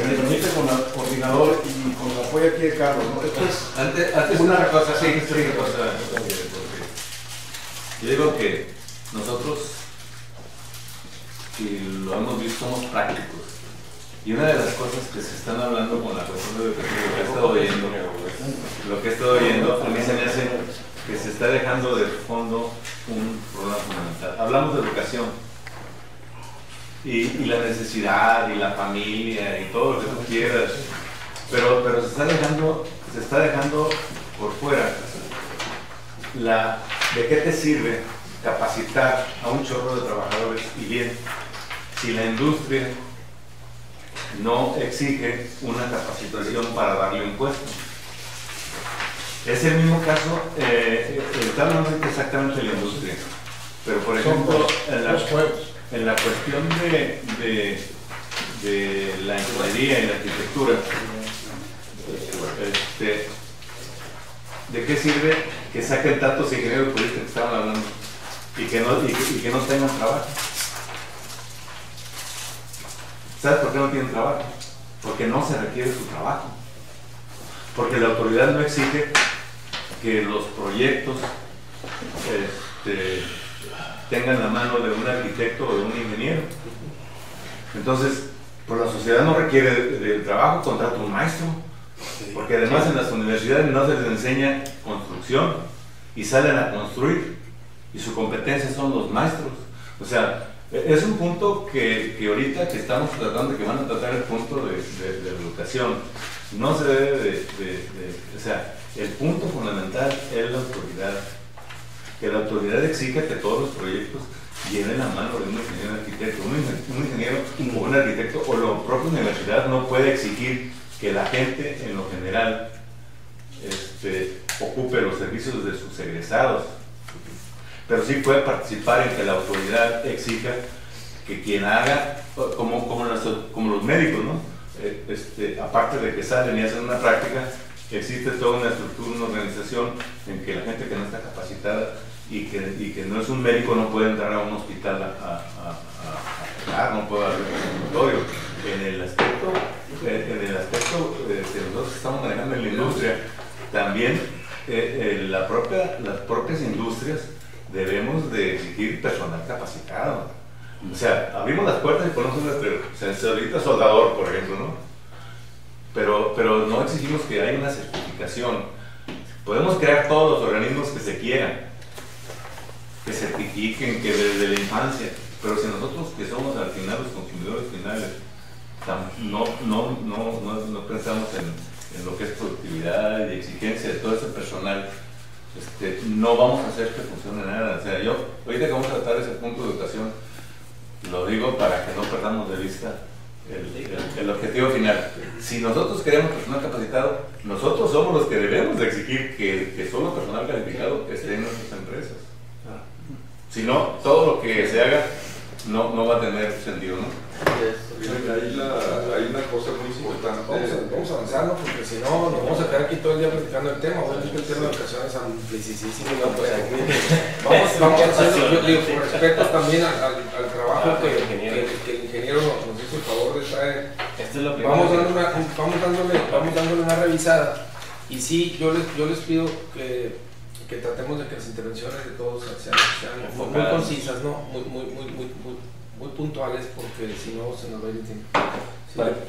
me permite con el coordinador y con el apoyo aquí de Carlos, ¿no? Esto es Antes una cosa, sí, una cosa, porque yo digo que nosotros, y lo hemos visto, somos prácticos. Y una de las cosas que se están hablando con la cuestión de educación, lo que he estado oyendo, a mí se me hace que se está dejando de fondo un problema fundamental. Hablamos de educación y la necesidad y la familia y todo lo que tú quieras, pero se está dejando por fuera de qué te sirve capacitar a un chorro de trabajadores y bien si la industria no exige una capacitación para darle un puesto. Es el mismo caso, está hablando exactamente de la industria, pero por ejemplo en la cuestión de la ingeniería y la arquitectura, ¿de qué sirve que saquen tantos ingenieros puristas que estaban hablando y que no tengan trabajo? ¿Sabes por qué no tienen trabajo? Porque no se requiere su trabajo. Porque la autoridad no exige que los proyectos tengan la mano de un arquitecto o de un ingeniero. Entonces, pues la sociedad no requiere del trabajo, contrata un maestro. Porque además en las universidades no se les enseña construcción y salen a construir. Y su competencia son los maestros. O sea, es un punto que ahorita que estamos tratando, que van a tratar el punto de la educación, no se debe o sea, el punto fundamental es la autoridad. Que la autoridad exija que todos los proyectos lleven la mano de un ingeniero arquitecto. Un ingeniero o un arquitecto o la propia universidad no puede exigir que la gente en lo general ocupe los servicios de sus egresados. Pero sí puede participar en que la autoridad exija que quien haga, como los médicos, ¿no? Aparte de que salen y hacen una práctica, existe toda una estructura, una organización en que la gente que no está capacitada y que no es un médico no puede entrar a un hospital no puede abrir un consultorio. En el aspecto que nosotros estamos manejando en la industria, también las propias industrias debemos de exigir personal capacitado. O sea, abrimos las puertas y ponemos un letrero, sensorista soldador, por ejemplo, ¿no? Pero no exigimos que haya una certificación. Podemos crear todos los organismos que se quieran, que certifiquen, que desde la infancia, pero si nosotros que somos al final los consumidores finales no pensamos en lo que es productividad y exigencia de todo ese personal, no vamos a hacer que funcione nada. O sea, ahorita que vamos a tratar ese punto de educación, lo digo para que no perdamos de vista el objetivo final. Si nosotros queremos personal capacitado, nosotros somos los que debemos de exigir que solo personal calificado esté en nuestras empresas. Si no, todo lo que se haga no va a tener sentido, ¿no? Hay una cosa muy importante. Vamos avanzando porque si no nos vamos a quedar aquí todo el día platicando el tema. Obviamente el tema de educación es amplísimo. Vamos haciendo, yo digo, con respeto también al trabajo que el ingeniero nos hizo el favor de traer. Vamos dándole una revisada. Y sí, yo les pido que tratemos de que las intervenciones de todos sean muy concisas, ¿no? Muy puntuales, porque si no se nos va a ir el tiempo.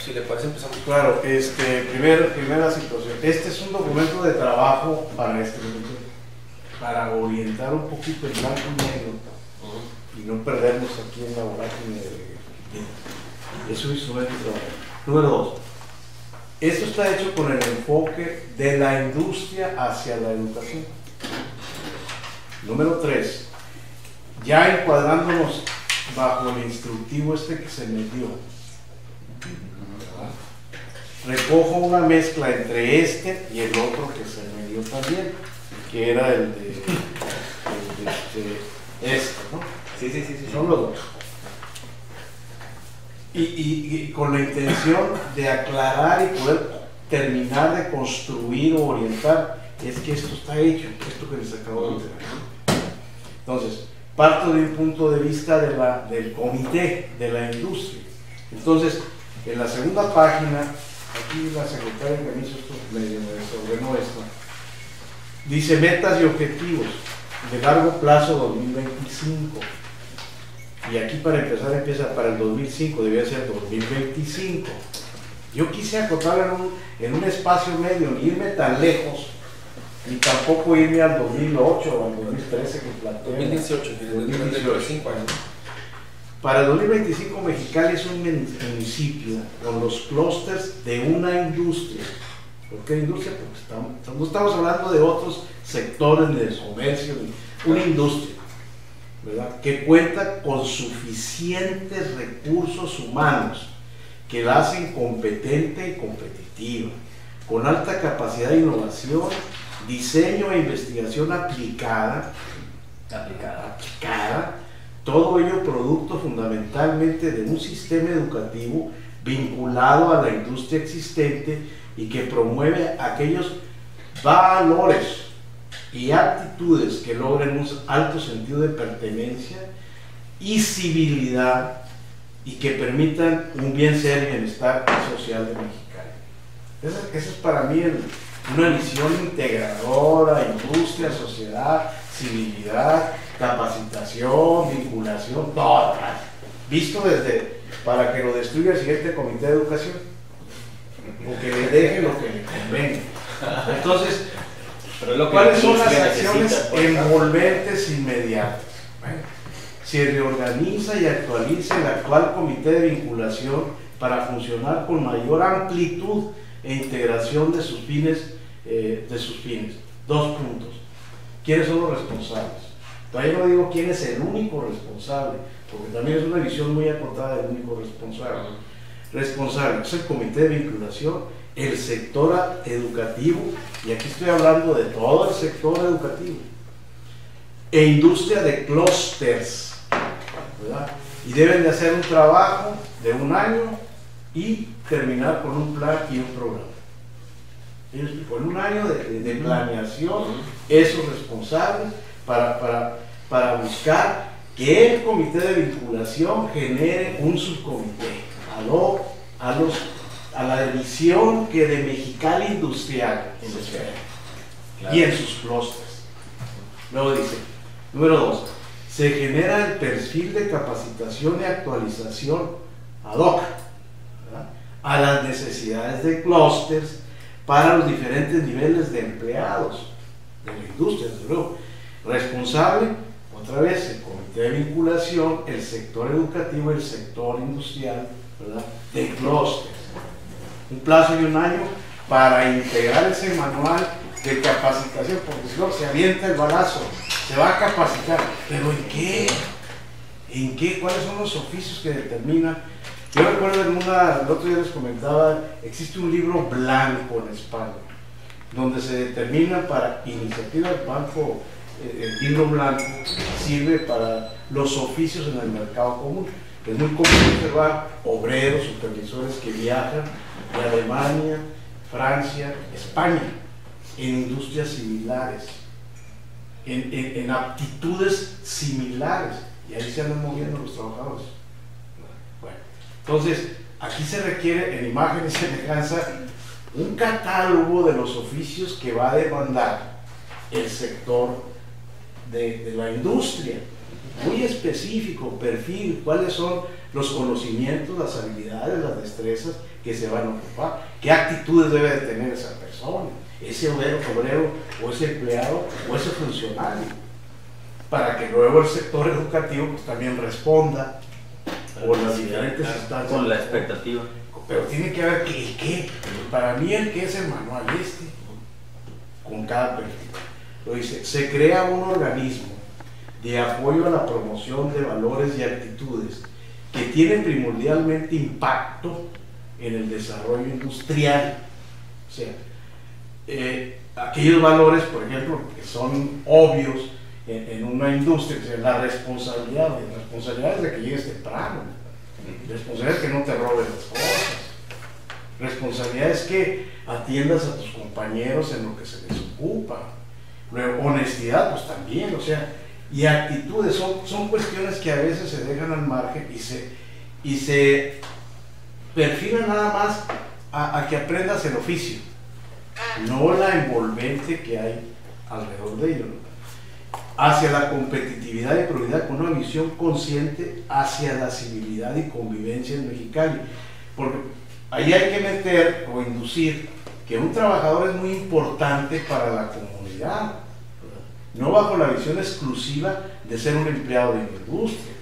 Si le parece, empezamos. Claro, primera situación. Este es un documento de trabajo para orientar un poquito el blanco y negro y no perdernos aquí en la vorágine de su instrumento de trabajo. Número 2. Esto está hecho con el enfoque de la industria hacia la educación. Número 3. Ya encuadrándonos bajo el instructivo que se me dio, recojo una mezcla entre y el otro que se me dio también, que era el de ¿no? Sí. Son los dos. Y con la intención de aclarar y poder terminar de construir o orientar es que esto está hecho, esto que les acabo de decir. Entonces, parto de un punto de vista del comité de la industria. Entonces, en la segunda página, aquí la secretaria que me hizo esto, me desordenó esto, dice metas y objetivos de largo plazo 2025. Y aquí para empezar empieza para el 2005, debía ser 2025. Yo quise acotar en un espacio medio, ni irme tan lejos, ni tampoco irme al 2008 o al 2013 que planteé. 2018, 2018. Para el 2025 Mexicali es un municipio con los clústeres de una industria. ¿Por qué industria? Porque no estamos hablando de otros sectores ni del comercio, una industria, ¿verdad?, que cuenta con suficientes recursos humanos que la hacen competente y competitiva, con alta capacidad de innovación, diseño e investigación aplicada, todo ello producto fundamentalmente de un sistema educativo vinculado a la industria existente y que promueve aquellos valores y actitudes que logren un alto sentido de pertenencia y civilidad y que permitan un bien ser y bienestar social de Mexicali. Esa es para mí una visión integradora: industria, sociedad, civilidad, capacitación, vinculación, todo, visto desde para que lo destruya el siguiente comité de educación o que le deje lo que le convenga. Entonces, ¿cuáles son las acciones envolventes inmediatas? Bueno, se reorganiza y actualiza el actual comité de vinculación para funcionar con mayor amplitud e integración de sus fines. Dos puntos. ¿Quiénes son los responsables? Todavía no digo quién es el único responsable, porque también es una visión muy acotada del único responsable. Responsable es el comité de vinculación, el sector educativo, y aquí estoy hablando de todo el sector educativo, e industria de clústeres, ¿verdad? Y deben de hacer un trabajo de un año y terminar con un plan y un programa. Con un año de planeación, esos responsables para buscar que el comité de vinculación genere un subcomité a la división que de Mexicali Industrial en la esfera, claro, y en sus clústeres. Luego dice, número 2, se genera el perfil de capacitación y actualización ad hoc, ¿verdad?, a las necesidades de clústeres para los diferentes niveles de empleados de la industria, desde luego. Responsable, otra vez, el comité de vinculación, el sector educativo, el sector industrial, ¿verdad?, de clústeres. Un plazo de un año para integrar ese manual de capacitación, porque si no se avienta el balazo, se va a capacitar, pero ¿en qué? ¿En qué? ¿Cuáles son los oficios que determinan? Yo recuerdo el otro día les comentaba, existe un libro blanco en España, donde se determina para iniciativa del banco, el libro blanco sirve para los oficios en el mercado común. Es muy común observar obreros, supervisores que viajan de Alemania, Francia, España, en industrias similares, en aptitudes similares, y ahí se andan moviendo los trabajadores. Bueno, entonces, aquí se requiere, en imagen y semejanza, un catálogo de los oficios que va a demandar el sector de la industria, muy específico, perfil, cuáles son los conocimientos, las habilidades, las destrezas que se van a ocupar, qué actitudes debe de tener esa persona, ese obrero o ese empleado o ese funcionario, para que luego el sector educativo pues también responda por las diferentes instancias. Con la expectativa. Pero tiene que haber qué. Para mí el que es el manual con cada perfil. Lo dice, se crea un organismo de apoyo a la promoción de valores y actitudes que tiene primordialmente impacto en el desarrollo industrial. O sea, aquellos valores, por ejemplo, que son obvios en una industria, o sea, la responsabilidad es de que llegues temprano, responsabilidad es que no te roben las cosas, responsabilidad es que atiendas a tus compañeros en lo que se les ocurre. ocupan. Luego, honestidad, pues también, o sea, y actitudes son cuestiones que a veces se dejan al margen y se perfilan nada más a que aprendas el oficio, no la envolvente que hay alrededor de ello, ¿no? Hacia la competitividad y probidad con una visión consciente hacia la civilidad y convivencia en Mexicali, porque ahí hay que meter o inducir que un trabajador es muy importante para la comunidad, no bajo la visión exclusiva de ser un empleado de la industria,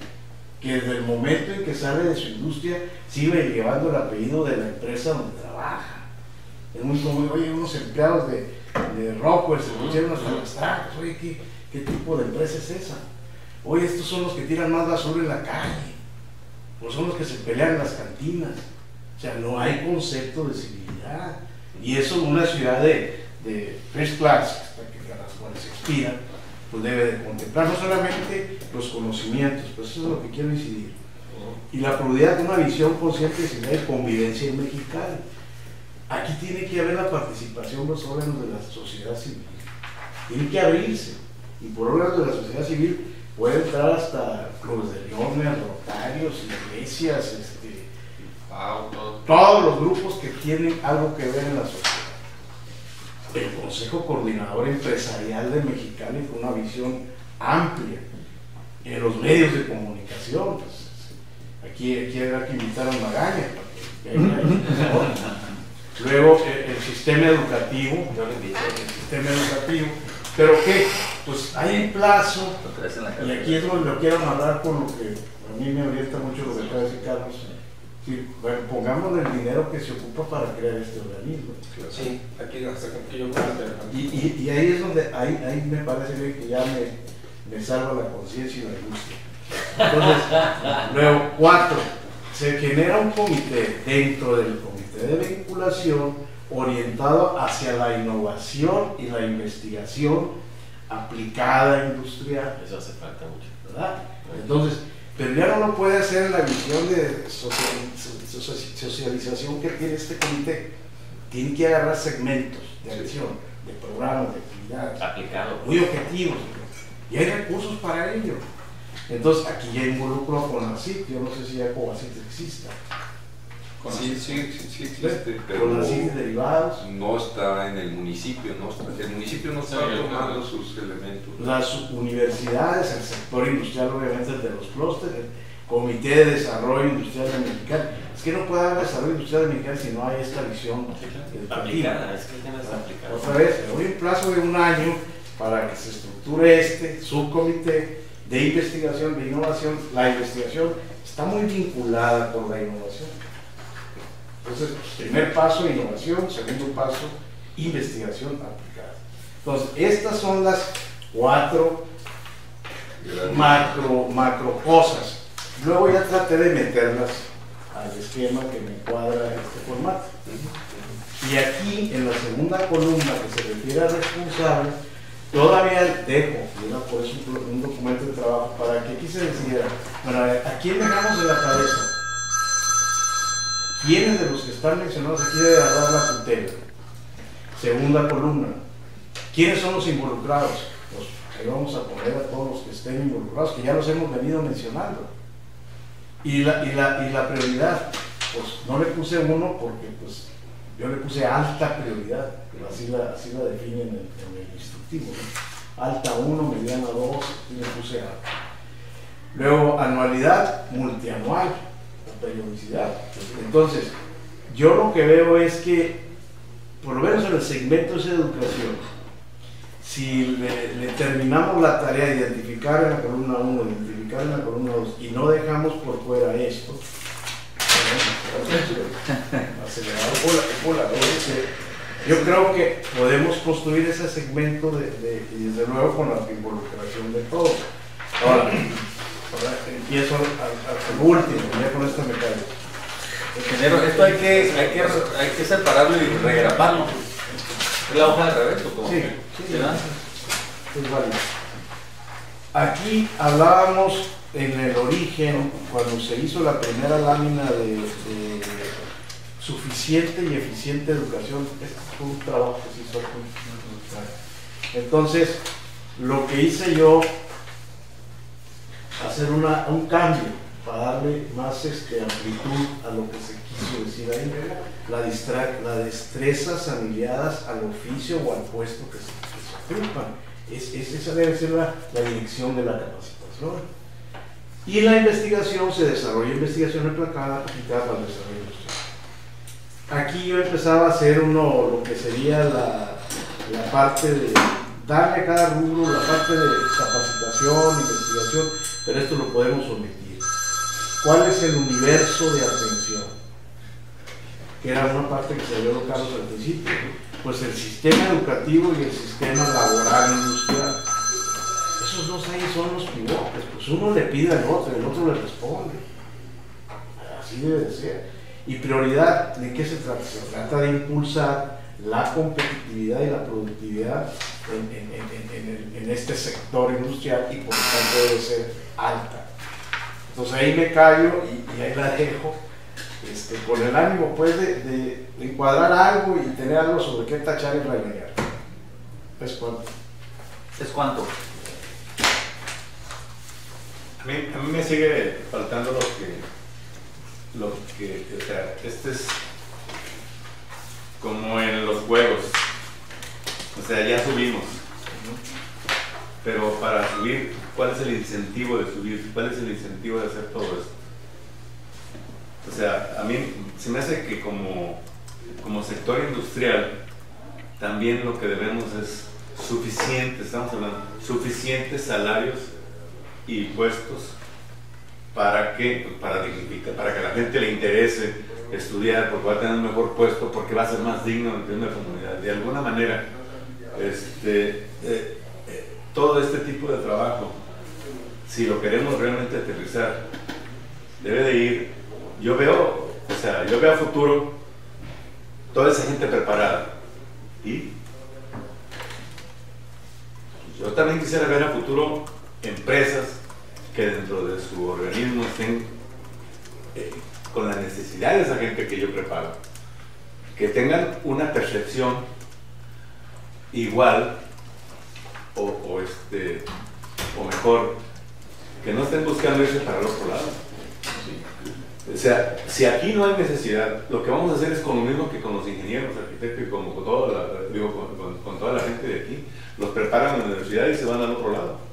que desde el momento en que sale de su industria sigue llevando el apellido de la empresa donde trabaja. Es muy común, oye, unos empleados de Rockwell se pusieron hasta las tracas, oye, ¿qué tipo de empresa es esa? Oye, estos son los que tiran más basura en la calle, o son los que se pelean en las cantinas. O sea, no hay concepto de civilidad. Y eso en una ciudad de first class, a las cuales se expira, pues debe de contemplar no solamente los conocimientos, pues eso es lo que quiero incidir, y la probidad de una visión consciente de civilidad y convivencia en Mexicali. Aquí tiene que haber la participación de los órganos de la sociedad civil, tiene que abrirse, y por órganos de la sociedad civil puede entrar hasta clubes de leones, rotarios, iglesias, todos los grupos que tienen algo que ver en la sociedad. El Consejo Coordinador Empresarial de Mexicali con una visión amplia en los medios de comunicación. Pues, aquí habrá que invitar a Magaña para que venga ahí. Luego el sistema educativo, pero ¿qué? Pues hay un plazo, y aquí es donde lo quiero amarrar con lo que a mí me orienta mucho lo que acaba de decir Carlos. Sí, bueno, pongamos el dinero que se ocupa para crear este organismo. Sí, aquí hasta que yo pueda. Y ahí es donde, ahí me parece bien que ya me salva la conciencia y la angustia. Entonces, luego, 4, se genera un comité dentro del comité de vinculación orientado hacia la innovación y la investigación aplicada industrial. Eso hace falta mucho, ¿verdad? Entonces, pero ya no lo puede hacer en la visión de socialización que tiene este comité. Tiene que agarrar segmentos de acción, de programas, de actividades aplicado, muy objetivos, y hay recursos para ello. Entonces aquí ya involucro a CONACYT. Yo no sé si ya CONACYT exista. Sí existe, pero CONACYT derivados. no está en el municipio, el municipio no está tomando sus elementos. Las universidades, el sector industrial, obviamente el de los clústeres, el Comité de Desarrollo Industrial de Mexicali. Es que no puede haber desarrollo industrial de Mexicali si no hay esta visión aplicada. Es que el tema es aplicado. Otra vez, le doy un plazo de un año para que se estructure este subcomité de investigación, de innovación. La investigación está muy vinculada con la innovación. Entonces, primer paso, innovación; segundo paso, investigación aplicada. Entonces, estas son las 4 macro cosas. Luego ya traté de meterlas al esquema que me cuadra este formato. Y aquí, en la segunda columna que se refiere a responsable, todavía dejo, y era por eso un documento de trabajo, para que aquí se decidiera, bueno, ¿a quién dejamos en la cabeza? ¿Quiénes de los que están mencionados aquí deben agarrar la tutela? Segunda columna, ¿quiénes son los involucrados? Pues ahí vamos a poner a todos los que estén involucrados, que ya los hemos venido mencionando. Y la prioridad, pues no le puse 1 porque pues yo le puse alta prioridad, pero así la definen en el instructivo, ¿no? Alta 1, mediana 2, y le puse alta. Luego, anualidad multianual, la periodicidad. Entonces, yo lo que veo es que, por lo menos en el segmento de educación, si le terminamos la tarea de identificar en la columna 1, identificar en la columna 2, y no dejamos por fuera esto, yo creo que podemos construir ese segmento y desde luego con la involucración de todos. Ahora empiezo al último, ya con esta mecánica. Ingeniero, esto hay que separarlo y regraparlo. ¿Es la hoja de revés o cómo? Sí, es válido. Aquí hablábamos en el origen, cuando se hizo la primera lámina de suficiente y eficiente educación. Este fue un trabajo que se hizo aquí. Entonces, lo que hice yo, hacer un cambio para darle más amplitud a lo que se quiso decir ahí, las destrezas aliadas al oficio o al puesto que se ocupan. Esa debe ser la dirección de la capacitación. Y la investigación se desarrolla, investigación aplicada para el desarrollo industrial. Aquí yo empezaba a hacer lo que sería la parte de darle a cada rubro la parte de capacitación, investigación, pero esto lo podemos omitir. ¿Cuál es el universo de atención? Que era una parte que se había hablado Carlos al principio. Pues el sistema educativo y el sistema laboral industrial. Esos dos ahí son los pivotes, pues uno le pide al otro y el otro le responde. Así debe de ser. Y prioridad, ¿de qué se trata? Se trata de impulsar la competitividad y la productividad en este sector industrial y por lo tanto debe ser alta. Entonces ahí me callo y ahí la dejo con el ánimo pues de encuadrar algo y tener algo sobre qué tachar y regañar. ¿Es cuánto? ¿Es cuánto? A mí me sigue faltando o sea, es como en los juegos, o sea, ya subimos, pero para subir, ¿cuál es el incentivo de subir? ¿Cuál es el incentivo de hacer todo esto? O sea, a mí se me hace que como sector industrial, también lo que debemos es suficientes salarios y puestos para que a la gente le interese estudiar, porque va a tener un mejor puesto, porque va a ser más digno de una comunidad. De alguna manera, todo este tipo de trabajo, si lo queremos realmente aterrizar, debe de ir. Yo veo a futuro toda esa gente preparada, y yo también quisiera ver a futuro empresas que dentro de su organismo estén con la necesidad de esa gente que yo preparo, que tengan una percepción igual o mejor, que no estén buscando irse para el otro lado. O sea, si aquí no hay necesidad, lo que vamos a hacer es con lo mismo que con los ingenieros, arquitectos y con toda la gente de aquí. Los preparan en la universidad y se van al otro lado.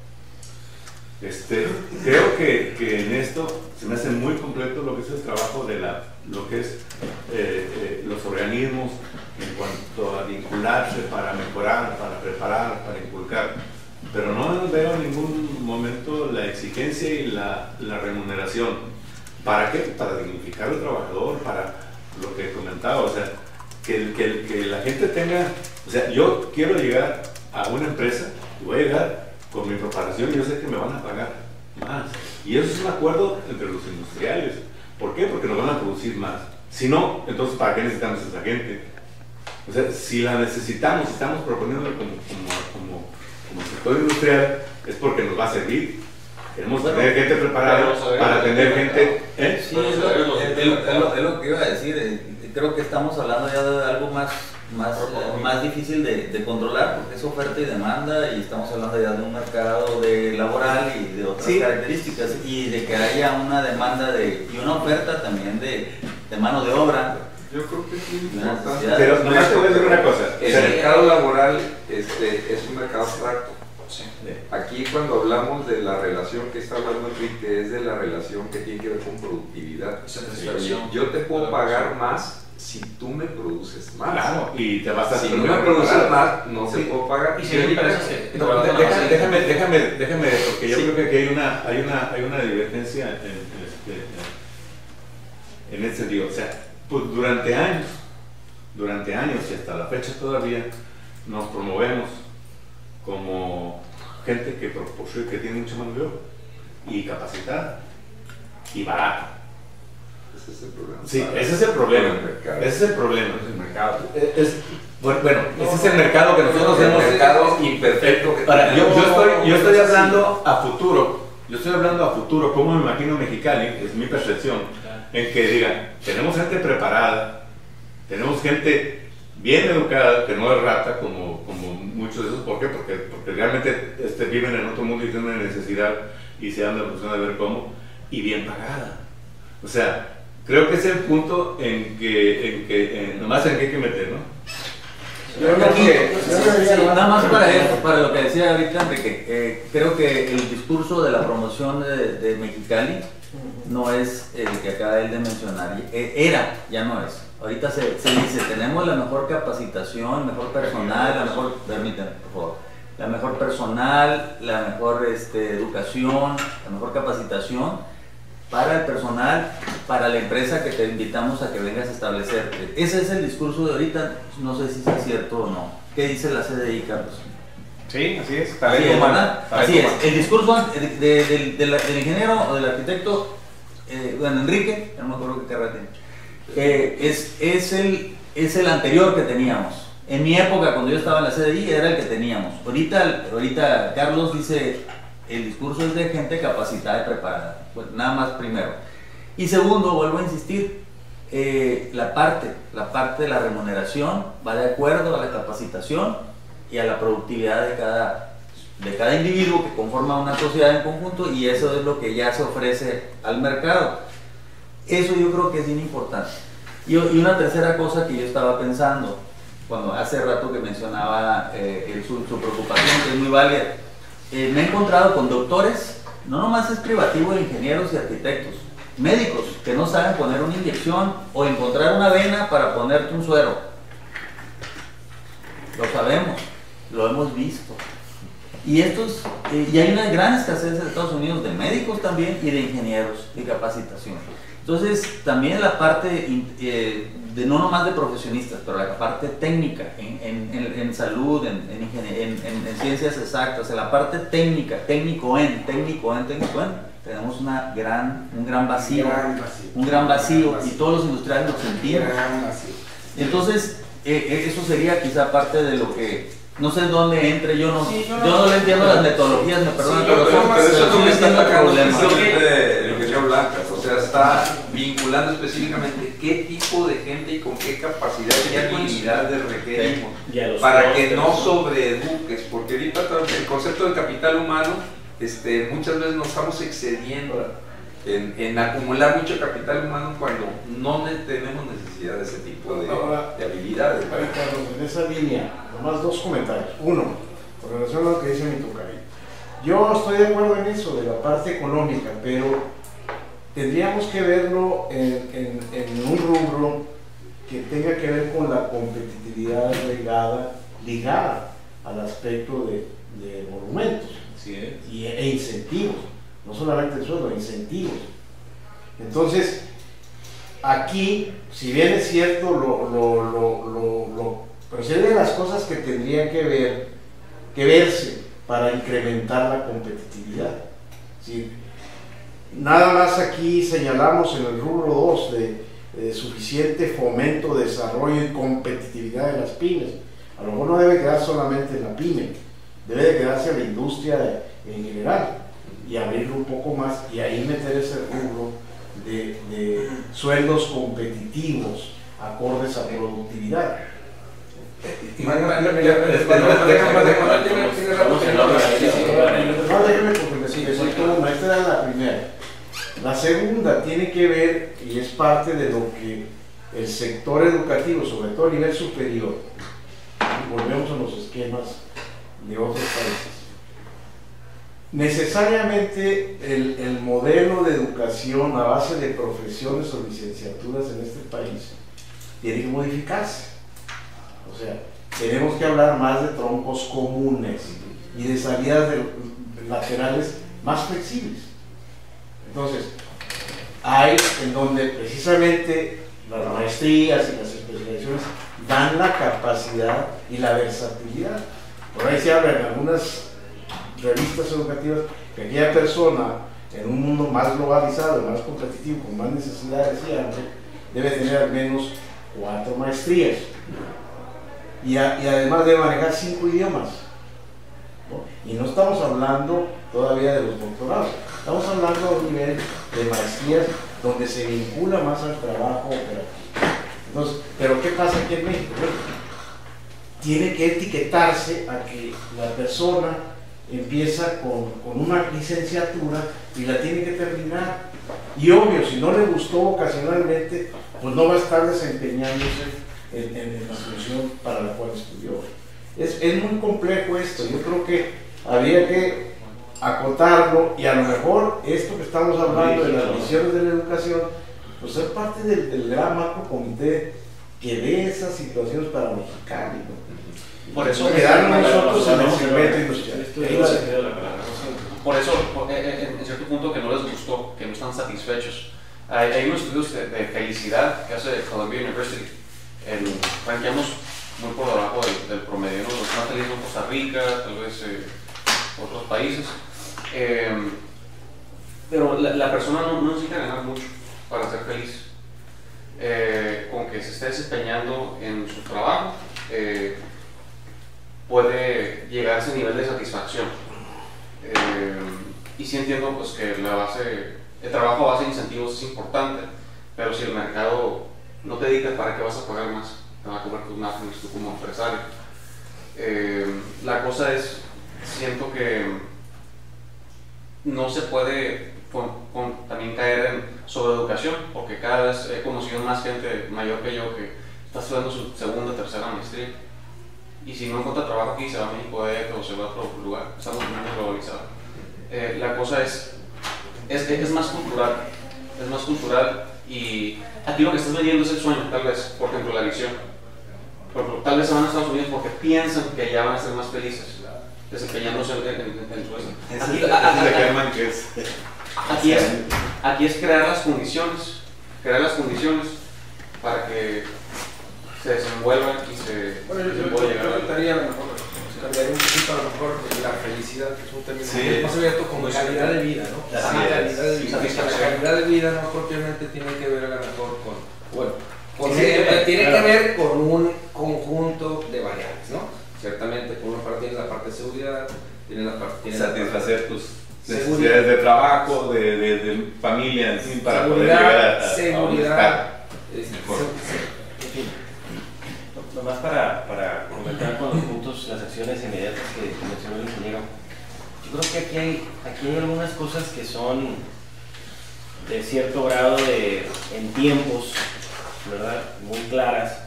Creo que en esto se me hace muy completo lo que es el trabajo de lo que es los organismos en cuanto a vincularse para mejorar, para preparar, para inculcar. Pero no veo en ningún momento la exigencia y la remuneración. ¿Para qué? Para dignificar al trabajador, para lo que comentaba, o sea, que la gente tenga, o sea, yo quiero llegar a una empresa y voy a llegar con mi preparación y yo sé que me van a pagar más. Y eso es un acuerdo entre los industriales. ¿Por qué? Porque nos van a producir más. Si no, entonces ¿para qué necesitamos a esa gente? O sea, si la necesitamos, estamos proponiendo como sector industrial, es porque nos va a servir. Queremos tener gente preparada para tener gente. Sí, es lo que iba a decir. Creo que estamos hablando ya de algo más difícil de controlar, porque es oferta y demanda, y estamos hablando ya de un mercado laboral y de otras características, y de que haya una demanda y una oferta también de mano de obra. Yo creo que es importante. Pero nomás te voy a decir una cosa. El mercado laboral es un mercado abstracto. Sí. Aquí cuando hablamos de la relación que está hablando Enrique, es de la relación que tiene que ver con productividad. Yo te puedo pagar más si tú me produces más. Claro, y te vas a si no me produces más, no te puedo pagar. Y si no, déjame, porque yo creo que aquí hay una divergencia en ese sentido. O sea, pues durante años y hasta la fecha todavía nos promovemos como gente que tiene mucha mano de obra y capacitada y barata. Ese es el problema. Sí, ese es el problema. Ese es el problema. Es el mercado. Bueno, ese es el mercado que nosotros tenemos. El mercado imperfecto que yo estoy hablando a futuro. Yo estoy hablando a futuro, como me imagino Mexicali, es mi percepción, en que digan, tenemos gente preparada, tenemos gente bien educada, que no es rata como muchos de esos. ¿Por qué? Porque realmente viven en otro mundo y tienen una necesidad y se dan la oportunidad de ver cómo, y bien pagada. O sea, creo que es el punto en que nomás en que hay que meter, ¿no? Nada más para lo que decía ahorita Enrique, creo que el discurso de la promoción de Mexicali no es el que acaba él de mencionar, ya no es. Ahorita se dice, tenemos la mejor capacitación, mejor personal, la mejor personal, la mejor educación, la mejor capacitación para el personal, para la empresa que te invitamos a que vengas a establecerte. Ese es el discurso de ahorita, no sé si es cierto o no. ¿Qué dice la CDI, Carlos? Sí, así es. Así es. El discurso del ingeniero o del arquitecto, Enrique, no me acuerdo qué carrera tiene, es el anterior que teníamos. En mi época, cuando yo estaba en la CDI, era el que teníamos. Ahorita Carlos dice, el discurso es de gente capacitada y preparada. Pues nada más primero. Y segundo, vuelvo a insistir, la parte de la remuneración va de acuerdo a la capacitación y a la productividad de cada individuo que conforma una sociedad en conjunto, y eso es lo que ya se ofrece al mercado. Eso yo creo que es bien importante. Y una tercera cosa que yo estaba pensando, cuando hace rato que mencionaba su preocupación, que es muy válida, me he encontrado con doctores, no nomás es privativo de ingenieros y arquitectos, médicos que no saben poner una inyección o encontrar una vena para ponerte un suero. Lo sabemos, lo hemos visto. Y hay una gran escasez en Estados Unidos de médicos también y de ingenieros de capacitación. Entonces, también la parte de no nomás de profesionistas, pero la parte técnica en salud, en ciencias exactas, en la parte técnica, técnico en, tenemos un gran vacío, y todos los industriales lo sentimos. Entonces, eso sería quizá parte de lo que, no sé dónde entre, yo no le entiendo las metodologías, me perdonan, pero eso no me está entiendo el problema. el ingeniero Blancas, o sea, está vinculando específicamente qué tipo de gente y con qué capacidad y habilidades requerimos para que no sobreeduques, porque ahorita el concepto del capital humano, muchas veces nos estamos excediendo en acumular mucho capital humano cuando no tenemos necesidad de ese tipo de habilidades. Carlos, en esa línea, nomás dos comentarios. Uno, con relación a lo que dice mi tocayo. Yo estoy de acuerdo en eso, de la parte económica, pero tendríamos que verlo en un rubro que tenga que ver con la competitividad ligada al aspecto de monumentos e incentivos. No solamente el sueldo, incentivos. Entonces, aquí, si bien es cierto, pero sería de las cosas que tendrían que verse para incrementar la competitividad. ¿Sí? Nada más aquí señalamos en el rubro 2 de suficiente fomento, desarrollo y competitividad de las pymes. A lo mejor no debe quedar solamente en la pyme, debe de quedarse en la industria en general, y abrirlo un poco más y ahí meter ese rubro de sueldos competitivos acordes a productividad. Déjame porque me soltó una. Esta era la primera. La segunda tiene que ver, y es parte de lo que el sector educativo, sobre todo a nivel superior, y volvemos a los esquemas de otros países. Necesariamente el modelo de educación a base de profesiones o licenciaturas en este país tiene que modificarse. O sea, tenemos que hablar más de troncos comunes y de salidas laterales más flexibles. Entonces, hay en donde precisamente las maestrías y las especializaciones dan la capacidad y la versatilidad. Por ahí se habla en algunas revistas educativas que aquella persona en un mundo más globalizado, más competitivo, con más necesidades y hambre, debe tener al menos 4 maestrías y además debe manejar 5 idiomas, ¿no? Y no estamos hablando todavía de los doctorados, estamos hablando a un nivel de maestrías donde se vincula más al trabajo operativo. Entonces, ¿pero qué pasa aquí en México? tiene que etiquetarse a que la persona empieza con una licenciatura y la tiene que terminar. Y obvio, si no le gustó vocacionalmente, pues no va a estar desempeñándose en la función para la cual estudió. Es muy complejo esto. Yo creo que habría que acotarlo, y a lo mejor esto que estamos hablando de las misiones de la educación, pues es parte del gran macro comité que ve esas situaciones para Mexicali, ¿no? Por eso quedarnos nosotros en el segmento industrial. Por eso, en cierto punto, que no les gustó, que no están satisfechos. Hay unos estudios de felicidad que hace Columbia University. Ranqueamos muy por debajo del promedio, ¿no? Los más felices son Costa Rica, tal vez otros países. Pero la persona no necesita ganar mucho para ser feliz. Con que se esté desempeñando en su trabajo, puede llegar a ese nivel de satisfacción. Y sí entiendo pues, que el trabajo a base de incentivos es importante, pero si el mercado no te dedica, ¿para qué vas a pagar más? Te va a cobrar tus márgenes tú como empresario. La cosa es, siento que no se puede también caer en sobreeducación, porque cada vez he conocido más gente mayor que yo que está estudiando su segunda, tercera maestría, y si no encuentra trabajo aquí se va a México o se va a otro lugar. Estamos en un mundo globalizado. La cosa es más cultural, y aquí lo que estás vendiendo es el sueño, tal vez, por ejemplo, la visión. Tal vez se van a Estados Unidos porque piensan que allá van a ser más felices desempeñándose en Suecia. Aquí es crear las condiciones para que se desenvuelvan y se pueda llegar a a lo mejor cambiaría un poquito a lo mejor la felicidad, que es un término más abierto, como calidad de vida, ¿no? La calidad de vida no propiamente tiene que ver a lo mejor tiene que ver con un conjunto de variables, ¿no? Ciertamente, por una parte tiene la parte de seguridad, tiene la parte satisfacer tus necesidades de trabajo, de familia, en fin, para poder llegar a seguridad. Nomás para comentar con los puntos, las acciones inmediatas que mencionó el ingeniero. Yo creo que aquí hay algunas cosas que son de cierto grado en tiempos, ¿verdad? Muy claras,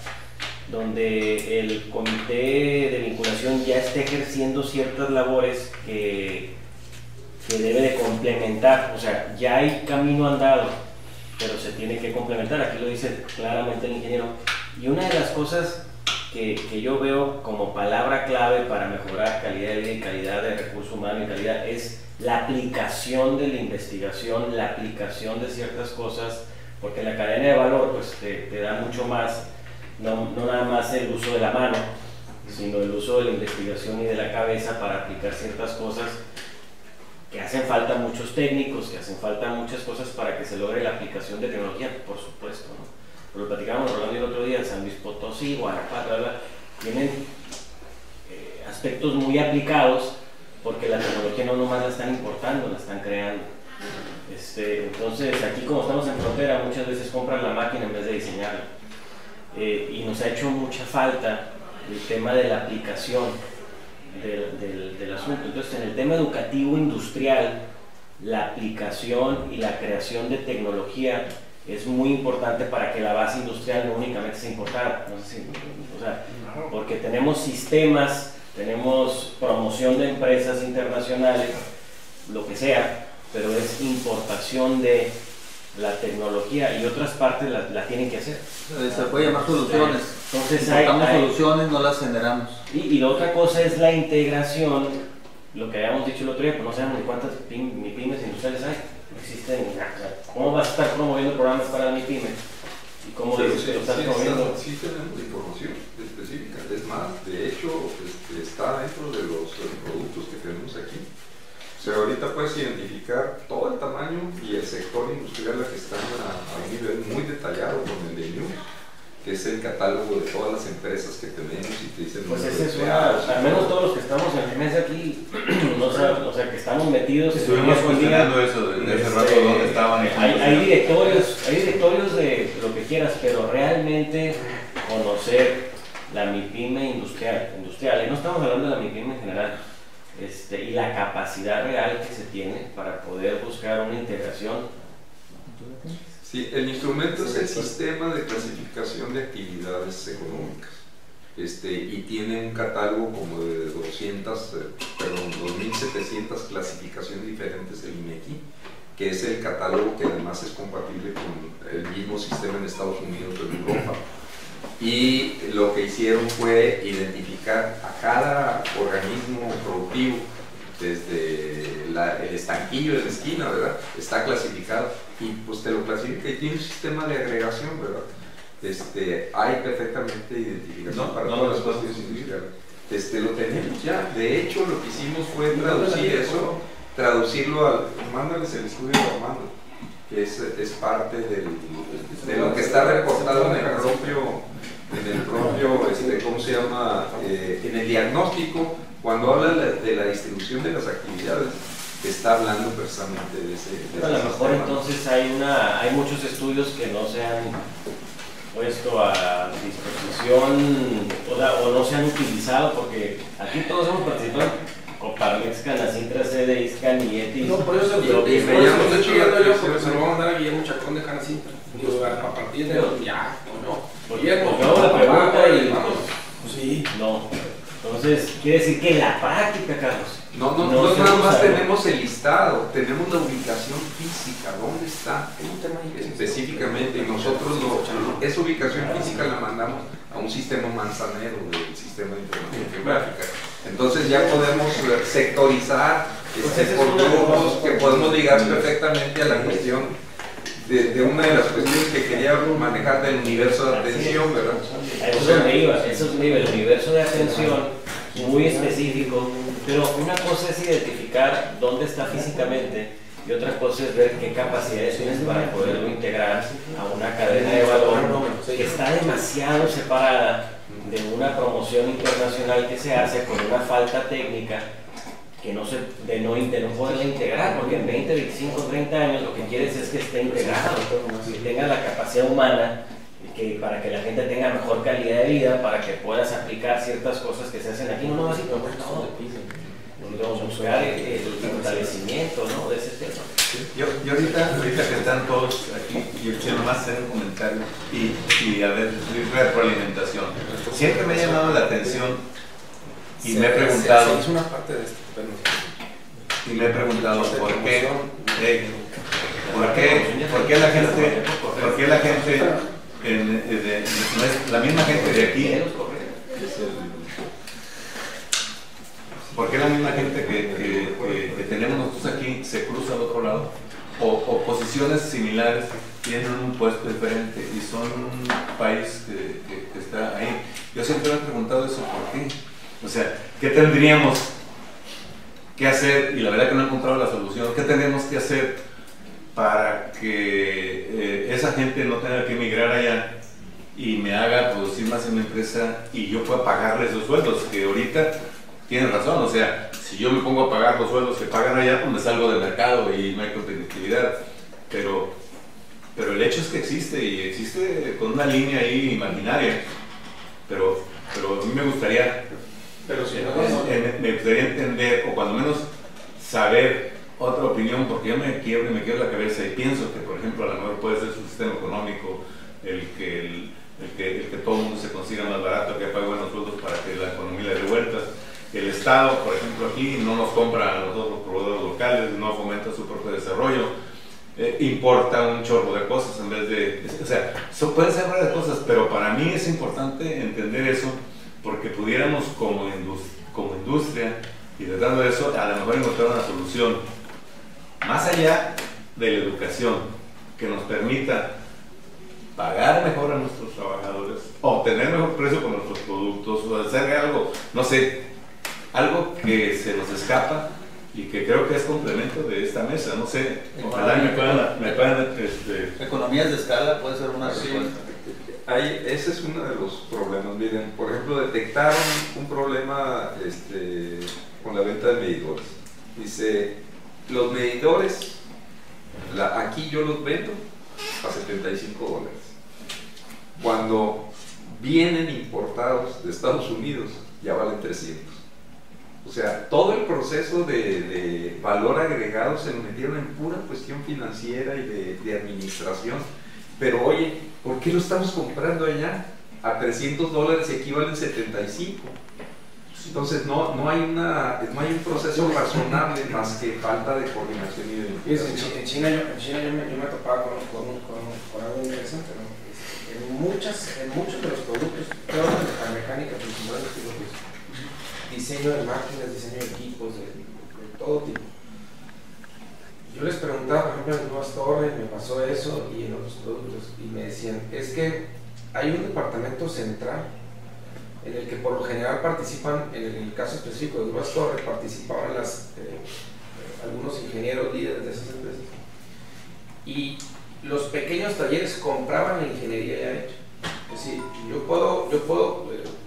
donde el comité de vinculación ya está ejerciendo ciertas labores que debe de complementar. O sea, ya hay camino andado, pero se tiene que complementar. Aquí lo dice claramente el ingeniero. Y una de las cosas que yo veo como palabra clave para mejorar calidad de vida y calidad de recurso humano y calidad es la aplicación de la investigación, la aplicación de ciertas cosas, porque la cadena de valor pues te da mucho más, no nada más el uso de la mano, sino el uso de la investigación y de la cabeza para aplicar ciertas cosas que hacen falta muchos técnicos, que hacen falta muchas cosas para que se logre la aplicación de tecnología, por supuesto, ¿no? Lo platicábamos Rolando el otro día, San Luis Potosí, Guanajuato, tienen aspectos muy aplicados porque la tecnología no nomás la están importando, la están creando. Entonces aquí como estamos en frontera muchas veces compran la máquina en vez de diseñarla, y nos ha hecho mucha falta el tema de la aplicación del asunto. Entonces en el tema educativo industrial, la aplicación y la creación de tecnología es muy importante para que la base industrial no únicamente sea importada, no sé si, o sea, porque tenemos sistemas, tenemos promoción de empresas internacionales, lo que sea, pero es importación de la tecnología y otras partes la tienen que hacer. Se puede llamar soluciones. Entonces importamos soluciones, no las generamos. Y la otra cosa es la integración, lo que habíamos dicho el otro día, pues no sabemos ni cuántas MIPYMES industriales hay. No existen, o sea, ¿cómo vas a estar promoviendo programas para la MIPYME? ¿Y cómo lo estás promoviendo? Sí tenemos información específica, es más, de hecho está dentro de los productos que tenemos aquí. O sea, ahorita puedes identificar todo el tamaño y el sector industrial que están a un nivel muy detallado con el de News, que es el catálogo de todas las empresas que tenemos y te dicen... Pues ese es al menos todos los que estamos en el mes aquí, no o sea, que estamos metidos... Estuvimos cuestionando eso desde hace rato, dónde estaban. Hay directorios de lo que quieras, pero realmente conocer la MIPYME industrial, general, y la capacidad real que se tiene para poder buscar una integración. Sí, el instrumento es el sistema de clasificación de actividades económicas. Y tiene un catálogo como de 2.700 clasificaciones diferentes del INEGI, que es el catálogo que además es compatible con el mismo sistema en Estados Unidos o en Europa. Y lo que hicieron fue identificar a cada organismo productivo, desde el estanquillo de la esquina, ¿verdad? Está clasificado y pues te lo clasifica y tiene un sistema de agregación, ¿verdad? Hay perfectamente identificación para todas las cuestiones industriales. Lo tenemos ya. De hecho, lo que hicimos fue traducir eso, traducirlo al. Mándales el estudio de Armando, que es parte de lo que está reportado en el propio, ¿cómo se llama? En el diagnóstico, cuando habla de la distribución de las actividades, está hablando precisamente de ese. A lo mejor entonces hay muchos estudios que no se han puesto a disposición o no se han utilizado, porque aquí todos hemos participado en Coparmex, Canacintra, CD, ISCAN y ETIS. No, por eso porque se lo van a mandar a Guillermo Chacón de Canacintra. A partir de ya, o no. Guillermo, hago la pregunta y sí. No. Entonces, quiere decir que en la práctica, Carlos. No nada más tenemos el listado, tenemos la ubicación física, dónde está específicamente, y nosotros esa ubicación física la mandamos a un sistema manzanero del sistema de información geográfica. Entonces ya podemos sectorizar por grupos que podemos ligar perfectamente a la cuestión de una de las cuestiones que quería manejar del universo de atención, ¿verdad? Eso es donde iba, el universo de atención muy específico, pero una cosa es identificar dónde está físicamente y otra cosa es ver qué capacidades tienes para poderlo integrar a una cadena de valor que está demasiado separada de una promoción internacional que se hace con una falta técnica que no poderla integrar, porque en 20, 25, 30 años lo que quieres es que esté integrado, que tenga la capacidad humana para que la gente tenga mejor calidad de vida, para que puedas aplicar ciertas cosas que se hacen aquí, no así como todo, buscar el fortalecimiento, ¿no?, de ese tema. Yo ahorita que están todos aquí, yo quiero más hacer un comentario y a ver, retroalimentación. Siempre me ha llamado la atención y me he preguntado, es una parte de esto, ¿por qué la gente la misma gente de aquí, ¿por qué la misma gente que tenemos nosotros aquí se cruza al otro lado? O posiciones similares tienen un puesto diferente y son un país que está ahí. Yo siempre me he preguntado eso, ¿por qué? O sea, ¿qué tendríamos que hacer? Y la verdad que no he encontrado la solución. ¿Qué tendríamos que hacer para que esa gente no tenga que emigrar allá y me haga producir más en mi empresa y yo pueda pagarle esos sueldos? Que ahorita tienen razón, o sea, si yo me pongo a pagar los sueldos que pagan allá, pues me salgo del mercado y no hay competitividad. Pero el hecho es que existe, y existe con una línea ahí imaginaria. Pero a mí me gustaría entender, o cuando menos saber otra opinión, porque yo me quiebro la cabeza y pienso que, por ejemplo, a lo mejor puede ser su sistema económico el que todo el mundo se consiga más barato, que pague buenos sueldos para que la economía le dé vueltas. El Estado, por ejemplo, aquí no nos compra a nosotros los proveedores locales, no fomenta su propio desarrollo, importa un chorro de cosas en vez de... O sea, pueden ser varias cosas, pero para mí es importante entender eso, porque pudiéramos como industria, y tratando de eso, a lo mejor encontrar una solución más allá de la educación, que nos permita pagar mejor a nuestros trabajadores, obtener mejor precio por nuestros productos, o hacer algo, no sé, algo que se nos escapa y que creo que es complemento de esta mesa, no sé, ojalá me puedan economías de escala puede ser una respuesta. Ese es uno de los problemas. Miren, por ejemplo, detectaron un problema con la venta de medidores. Dice, los medidores, aquí yo los vendo a $75. Cuando vienen importados de Estados Unidos, ya valen 300. O sea, todo el proceso de valor agregado se lo metieron en pura cuestión financiera y de administración. Pero oye, ¿por qué lo estamos comprando allá? A $300 equivalen 75. Entonces no hay un proceso razonable más que falta de coordinación y de investigación. En China yo me topaba con algo interesante, ¿no? En muchos de los productos, toda la mecánica principal de diseño de máquinas, diseño de equipos, de todo tipo. Yo les preguntaba, por ejemplo, en Nuevas Torres me pasó eso y en otros productos, y me decían, es que hay un departamento central en el que por lo general participan, en el caso específico de Nuevas Torres, participaban algunos ingenieros líderes de esas empresas, y los pequeños talleres compraban la ingeniería ya hecha. Es decir, yo puedo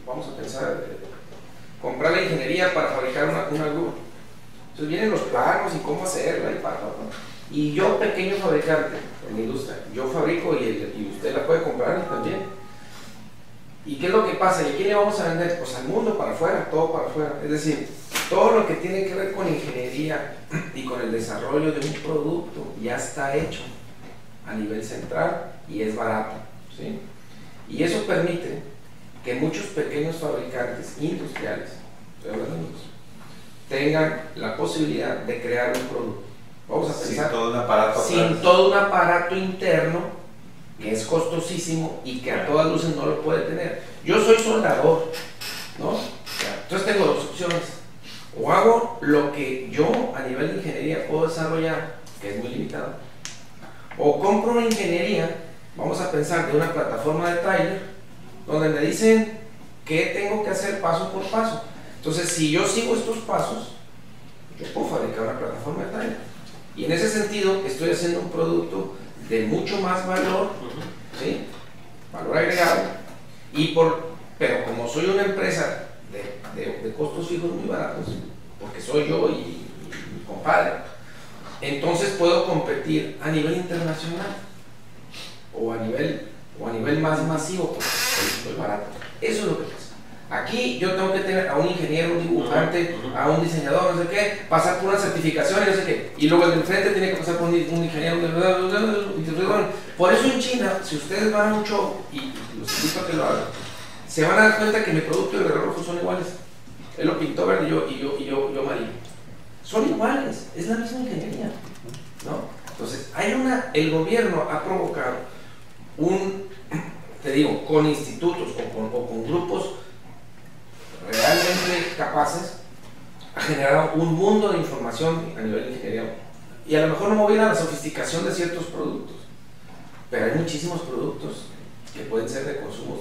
vamos a pensar, comprar la ingeniería para fabricar una grúa. Entonces vienen los planos y cómo hacerla y yo, pequeño fabricante en la industria, yo fabrico y usted la puede comprar también. ¿Y qué es lo que pasa? ¿Y a quién le vamos a vender? Pues al mundo, para afuera, todo para afuera. Es decir, todo lo que tiene que ver con ingeniería y con el desarrollo de un producto ya está hecho a nivel central y es barato, ¿sí? Y eso permite que muchos pequeños fabricantes industriales, tengan la posibilidad de crear un producto. Vamos a pensar, sin todo un aparato interno que es costosísimo y que a todas luces no lo puede tener. Yo soy soldador, ¿no? Entonces tengo dos opciones: o hago lo que yo a nivel de ingeniería puedo desarrollar, que es muy limitado, o compro una ingeniería, vamos a pensar, de una plataforma de Tyler, donde me dicen qué tengo que hacer paso por paso. Entonces, si yo sigo estos pasos, yo puedo fabricar una plataforma de Tyler. Y en ese sentido, estoy haciendo un producto de mucho más valor, ¿sí? Valor agregado, pero como soy una empresa de costos fijos muy baratos, porque soy yo y mi compadre, entonces puedo competir a nivel internacional o a nivel más masivo, porque soy barato. Eso es lo que pasa. Aquí yo tengo que tener a un ingeniero, un dibujante, a un diseñador, no sé qué, pasar por una certificación y no sé qué, y luego el de enfrente tiene que pasar por un ingeniero. Por eso en China, si ustedes van a un show, y los invito a que lo hagan, se van a dar cuenta que mi producto y el reloj son iguales. Él lo pintó verde y yo amarillo. Son iguales, es la misma ingeniería, ¿no? Entonces, el gobierno ha provocado con institutos o con grupos realmente capaces, a generar un mundo de información a nivel de ingeniería. Y a lo mejor no me voy a ir a la sofisticación de ciertos productos, pero hay muchísimos productos que pueden ser de consumo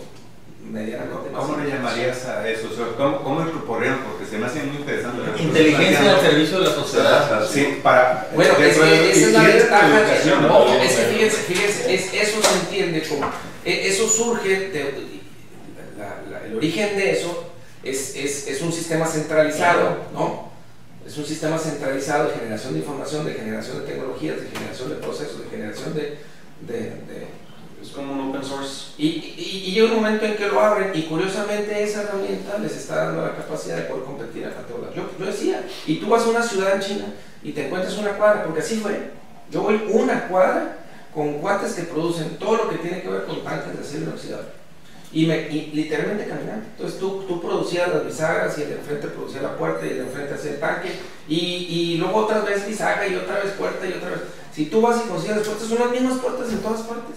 medianamente. ¿Cómo le llamarías a eso? O sea, ¿cómo incorporarían? Porque se me hace muy interesante. Inteligencia al servicio de la sociedad. Sí, bueno, esa es la ventaja. Es que fíjense, eso se entiende como. Eso surge, el origen de eso es un sistema centralizado, ¿no? Es un sistema centralizado de generación de información, de generación de tecnologías, de generación de procesos, de generación es como un open source. Y llega un momento en que lo abren y curiosamente esa herramienta les está dando la capacidad de poder competir a todas. Yo decía, y tú vas a una ciudad en China y te encuentras una cuadra, porque así fue. Yo voy una cuadra con cuates que producen todo lo que tiene que ver con tanques de acero inoxidable. Y literalmente caminando. Entonces tú producías las bisagras y el de enfrente producía la puerta y el de enfrente hacía el tanque y luego otra vez bisagra y otra vez puerta y otra vez. Si tú vas y consigues las puertas, son las mismas puertas en todas partes,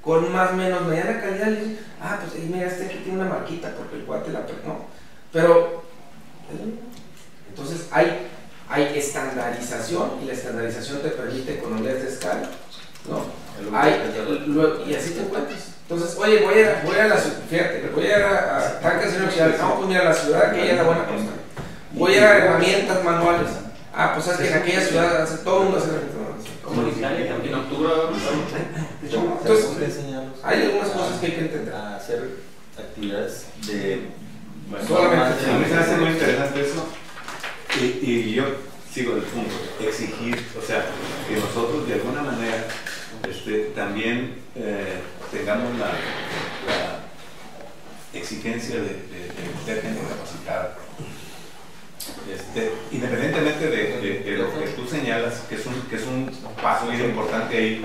con más o menos mediana calidad. Y dices, pues mira, aquí tiene una marquita porque el cuate la no. Pero entonces hay estandarización y la estandarización te permite economías de escala, ¿no? Y así te encuentras. Entonces, oye, voy a la ciudad, fíjate, voy a ir a tanques inoxidables. No, pues mira, la ciudad aquella es la buena cosa. Voy a ir a herramientas manuales. Pues es que en aquella ciudad todo el mundo hace herramientas manuales. En octubre, entonces, hay algunas cosas que hay que entender. Hacer actividades de. Solamente. A mí se me hace muy interesante eso. Y yo sigo el punto, exigir, o sea, que nosotros de alguna manera también tengamos la exigencia de ser gente capacitada. Independientemente de lo que tú señalas, que es un paso muy importante ahí,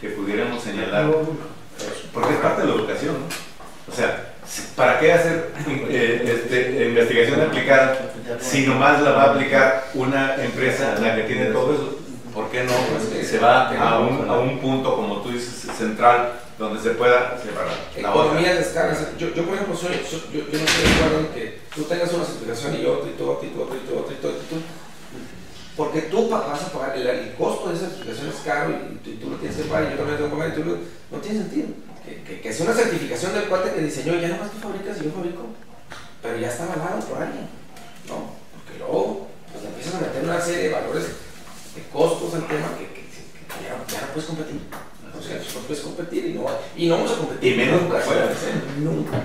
que pudiéramos señalar, porque es parte de la educación, ¿no? O sea, ¿para qué hacer investigación aplicada si nomás la va a aplicar una empresa la que tiene todo eso? ¿Por qué no se va a un punto, como tú dices, central, donde se pueda separar? Economía de escala. Yo por ejemplo, yo no estoy de acuerdo en que tú tengas una certificación y otra, y tú, y tú, y tú, y tú, y tú. Porque tú vas a pagar, el costo de esa certificación es caro y tú lo tienes que pagar y yo también tengo que pagar y tú no tiene sentido. Que sea una certificación del cuate que diseñó, ya nomás tú fabricas y yo fabrico, pero ya está avalado por alguien, ¿no? Porque luego pues, empiezas a meter una serie de valores, de costos al tema que ya no puedes competir. O sea, no puedes competir y no vamos a competir. Y menos nunca. fuera. Nunca.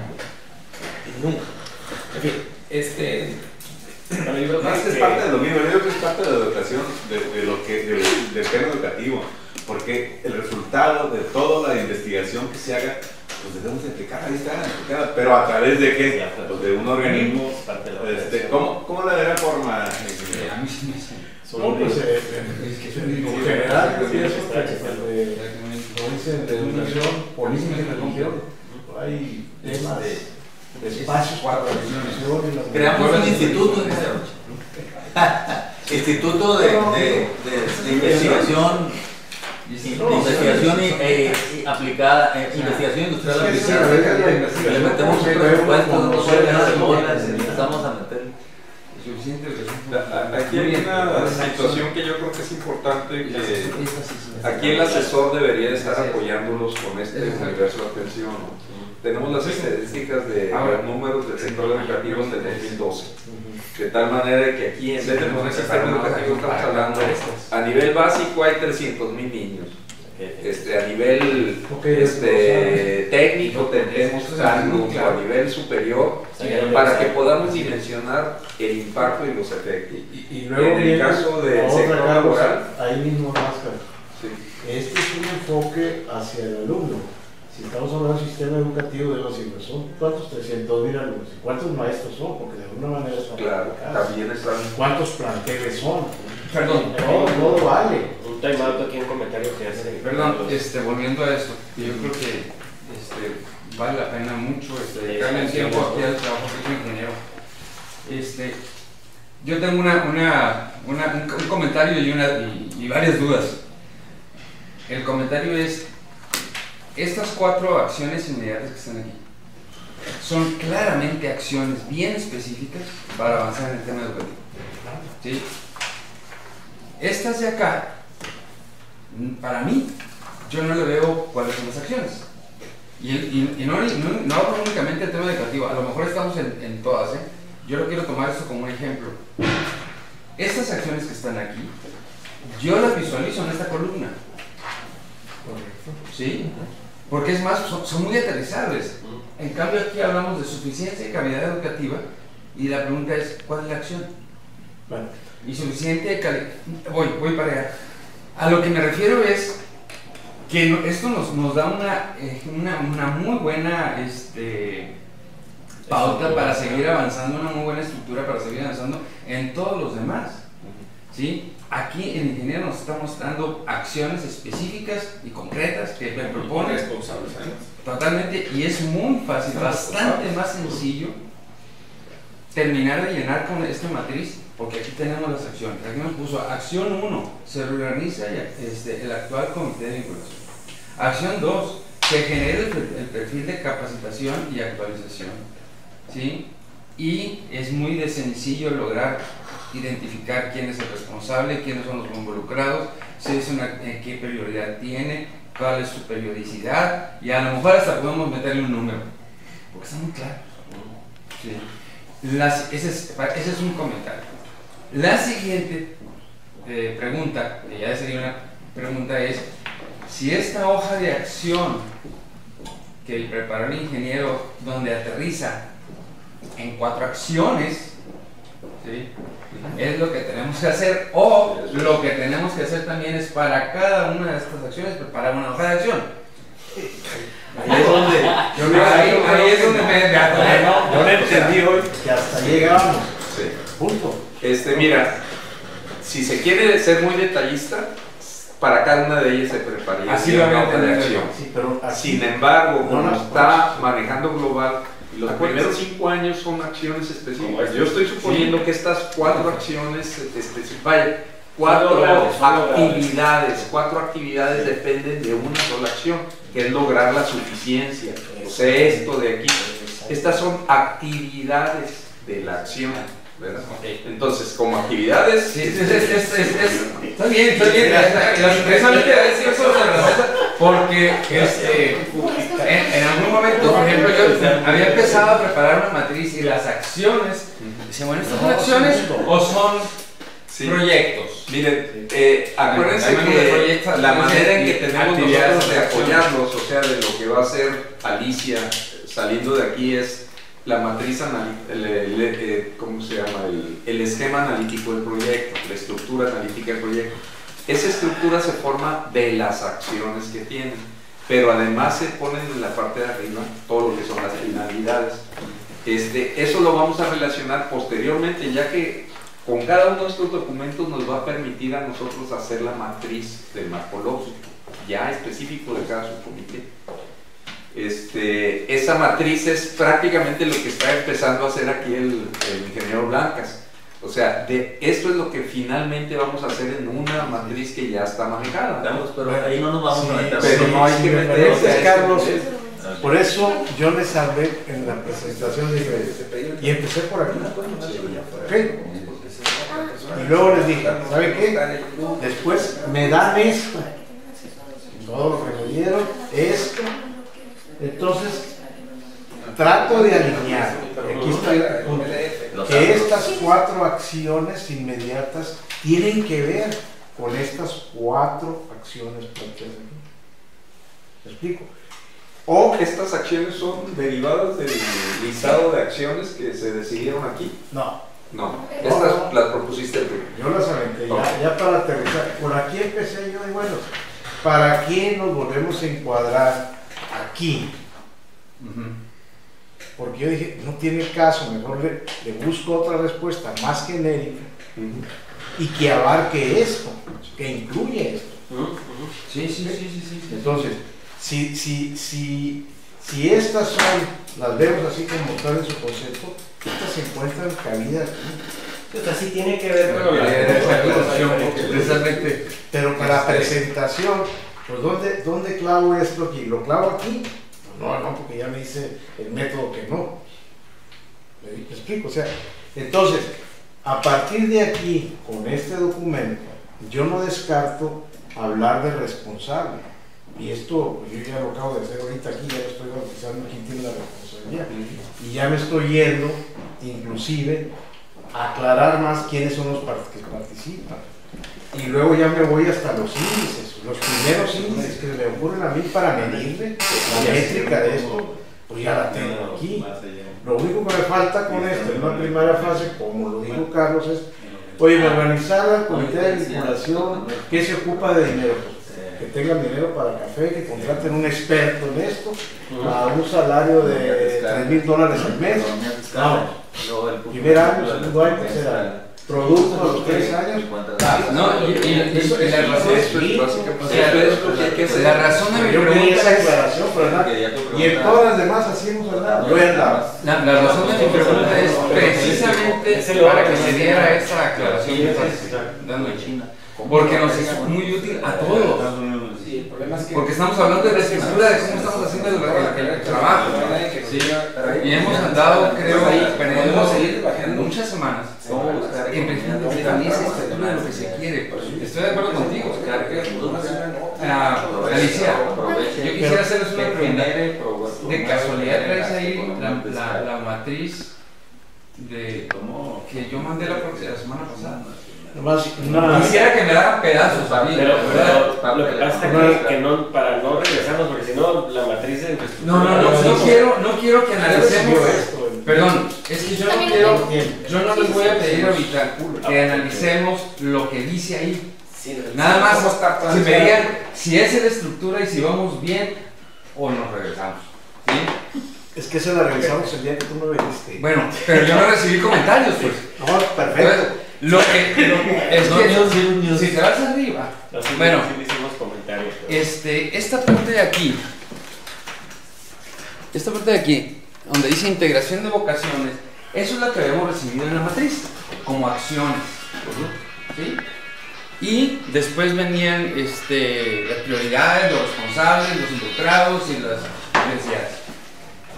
En fin, Es parte de lo mismo, yo creo que es parte de la educación, del tema educativo, porque el resultado de toda la investigación que se haga, pues debemos aplicar, ahí está, aplicada, pero a través de qué, pues de un organismo, ¿cómo la de la forma? A mí sí me no, pues en general, yo pienso que como dicen, de educación, política y religión, hay temas de espacios para la religión. Creamos un instituto Instituto de investigación aplicada, investigación industrial aplicada. Le metemos un presupuesto, no sé, empezamos a meter. Aquí hay una situación que yo creo que es importante, que aquí el asesor debería estar apoyándolos con este universo de atención. Tenemos las estadísticas de los números del sector educativo del 2012. De tal manera que aquí, en vez de poner sistema educativo, estamos hablando a nivel básico hay 300,000 niños. A nivel técnico tenemos tantos, a nivel superior, para que podamos dimensionar el impacto y los efectos. Y luego en el caso del sector laboral, ahí mismo Máscara. Sí. Este es un enfoque hacia el alumno. Si estamos hablando del sistema educativo, de los hijos, ¿son cuántos? 300,000 alumnos. ¿Y cuántos maestros son? Porque de alguna manera están claro, también están. ¿Cuántos planteles son? Perdón, todo vale. Un time out aquí, un comentario que hace. Perdón, volviendo a esto, yo creo que vale la pena mucho dedicarle el tiempo aquí al trabajo que soy ingeniero. Yo tengo un comentario y varias dudas. El comentario es: estas 4 acciones inmediatas que están aquí son claramente acciones bien específicas para avanzar en el tema educativo. ¿Sí? Estas de acá, para mí, yo no le veo cuáles son las acciones. Y no hablo únicamente del tema educativo, a lo mejor estamos en todas, Yo lo quiero tomar esto como un ejemplo. Estas acciones que están aquí, yo las visualizo en esta columna. ¿Sí? Porque es más, son muy aterrizables. En cambio aquí hablamos de suficiencia y calidad educativa y la pregunta es, ¿cuál es la acción? Bueno. Y suficiente calidad... Voy para allá. A lo que me refiero es que esto nos da una muy buena pauta para seguir avanzando, una muy buena estructura para seguir avanzando en todos los demás. ¿Sí? Aquí el ingeniero nos está mostrando acciones específicas y concretas que me propone totalmente, y es muy fácil, bastante más sencillo terminar de llenar con esta matriz, porque aquí tenemos las acciones. Aquí nos puso acción 1, se reorganiza el actual comité de vinculación. Acción 2, se genera el perfil de capacitación y actualización. ¿Sí? Y es muy de sencillo lograr identificar quién es el responsable, quiénes son los involucrados, qué prioridad tiene, cuál es su periodicidad, y a lo mejor hasta podemos meterle un número, porque está muy claro. ¿Sí? Ese es un comentario. La siguiente pregunta, que ya sería una pregunta, es si esta hoja de acción que preparó el ingeniero, donde aterriza en 4 acciones, ¿sí?, es lo que tenemos que hacer, o lo que tenemos que hacer también es para cada una de estas acciones preparar una hoja de acción. Ahí es donde me yo no entendí hoy que hasta llegamos. Punto. Mira, si se quiere ser muy detallista, para cada una de ellas se prepararía Así lo una hoja de había acción. Sí, pero así, Sin embargo, como no, está manejando global, los Acuérdense. primeros 5 años son acciones específicas. Como este. Yo estoy suponiendo que estas 4 acciones específicas, 4 Son lograles. actividades, 4 actividades dependen de una sola acción, que es lograr la suficiencia. O sea, esto de aquí. Estas son actividades de la acción, ¿verdad? Entonces, como actividades, Sí, está bien. Precisamente a decir eso de la receta, porque en algún momento, por ejemplo, yo había empezado a preparar una matriz y las acciones, decía, bueno, ¿estas son acciones o son sí. proyectos? Miren, acuérdense Hay menos de que proyectos, la manera en que tenemos actividades, nosotros de acciones. apoyarlos, o sea, de lo que va a hacer Alicia saliendo de aquí es la matriz ¿cómo se llama? El esquema analítico del proyecto, la estructura analítica del proyecto. Esa estructura se forma de las acciones que tienen, pero además se ponen en la parte de arriba todo lo que son las finalidades. Eso lo vamos a relacionar posteriormente, ya que con cada uno de estos documentos nos va a permitir a nosotros hacer la matriz del morfológico, ya específico de cada subcomité. Esa matriz es prácticamente lo que está empezando a hacer aquí el ingeniero Blancas. O sea, esto es lo que finalmente vamos a hacer en una matriz que ya está manejada. Pero ahí no nos vamos a meter. Pero no hay que meterse a Entonces, este Carlos, nivel. por eso yo les hablé en la presentación y empecé por aquí. ¿Ok? Y luego les dije, ¿sabe qué? Después me dan esto. Todo lo que me dieron, esto. Entonces, trato de alinear. Aquí está el punto. Que estas 4 acciones inmediatas tienen que ver con estas 4 acciones planteadas aquí. ¿Me explico? O estas acciones son derivadas del listado de acciones que se decidieron aquí. No. No, estas las propusiste tú. Yo las aventé ya para aterrizar. Por aquí empecé yo y bueno, ¿para qué nos volvemos a encuadrar aquí? Porque yo dije, no tiene caso, mejor le busco otra respuesta más genérica y que abarque esto, que incluye esto. Sí. Entonces, si estas son, las vemos así como están en su concepto, estas se encuentran cabida aquí. O sea, sí tiene que ver con Precisamente. Pero para la presentación, pues ¿dónde clavo esto aquí? ¿Lo clavo aquí? Pues no, porque ya me dice el método que no. ¿Me explico? O sea, entonces, a partir de aquí, con este documento, yo no descarto hablar de responsable. Y esto, pues yo ya lo acabo de hacer ahorita aquí, ya lo estoy bautizando quién tiene la responsabilidad. Y ya me estoy yendo, inclusive, a aclarar más quiénes son los que participan. Y luego ya me voy hasta los índices, los primeros índices que me ocurren a mí para medirle la métrica de esto, pues ya la tengo aquí. Lo único que me falta con esto en una primera fase, como lo dijo Carlos, es, oye, organizar el comité de vinculación, ¿qué se ocupa de dinero? Que tengan dinero para café, que contraten un experto en esto, a un salario de $3,000 al mes. Primer año, segundo año, tercer año. Producto a los 3 años. No, y la razón es la razón de mi yo quería pregunta esa es aclaración, pero nada. Y en todas las demás así hemos hablado. Yo he andado. la razón de mi pregunta es precisamente para que se diera esa aclaración que estás dando en China, porque nos es muy útil a todos. Porque estamos hablando de la estructura de cómo estamos haciendo el trabajo. ¿Sí? Y hemos andado, creo, perdiendo muchas semanas en definir esa estructura de lo que se quiere. Estoy de acuerdo contigo. Alicia, yo quisiera hacerles una pregunta. ¿De casualidad traes ahí la matriz que yo mandé la semana pasada? Quisiera que me daran pedazos a mí. Pero lo que pasa es que no, para no regresarnos, porque si no, la matriz de infraestructura. No quiero que analicemos. Perdón, es que yo no les voy a pedir ahorita que analicemos lo que dice ahí. Nada más, si me digan si esa es la estructura y si vamos bien o nos regresamos. ¿Sí? Es que se la revisamos el día que tú me viniste. Bueno, pero yo no recibí comentarios, pues. No, perfecto. Lo que es que si te vas arriba, bueno, sí hicimos comentarios. esta parte de aquí, donde dice integración de vocaciones, eso es lo que habíamos recibido en la matriz, como acciones, ¿sí? Y después venían las prioridades, los responsables, los involucrados y las necesidades.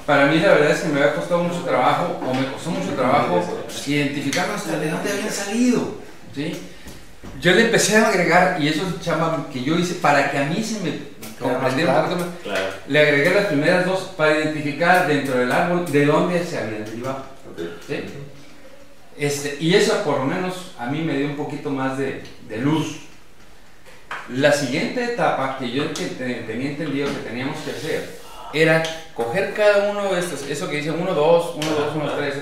Para mí la verdad es que me había costado mucho trabajo, o me costó mucho trabajo, identificar hasta de dónde habían salido, ¿sí? Yo le empecé a agregar, y eso es chamba que yo hice para que a mí se me comprendiera un poquito más. Claro. Le agregué las primeras dos para identificar dentro del árbol de dónde se habían derivado. ¿Sí? Y eso por lo menos a mí me dio un poquito más de luz. La siguiente etapa que yo tenía entendido que teníamos que hacer era coger cada uno de estos, eso que dice 1, 2, 1, 2, 1, 3,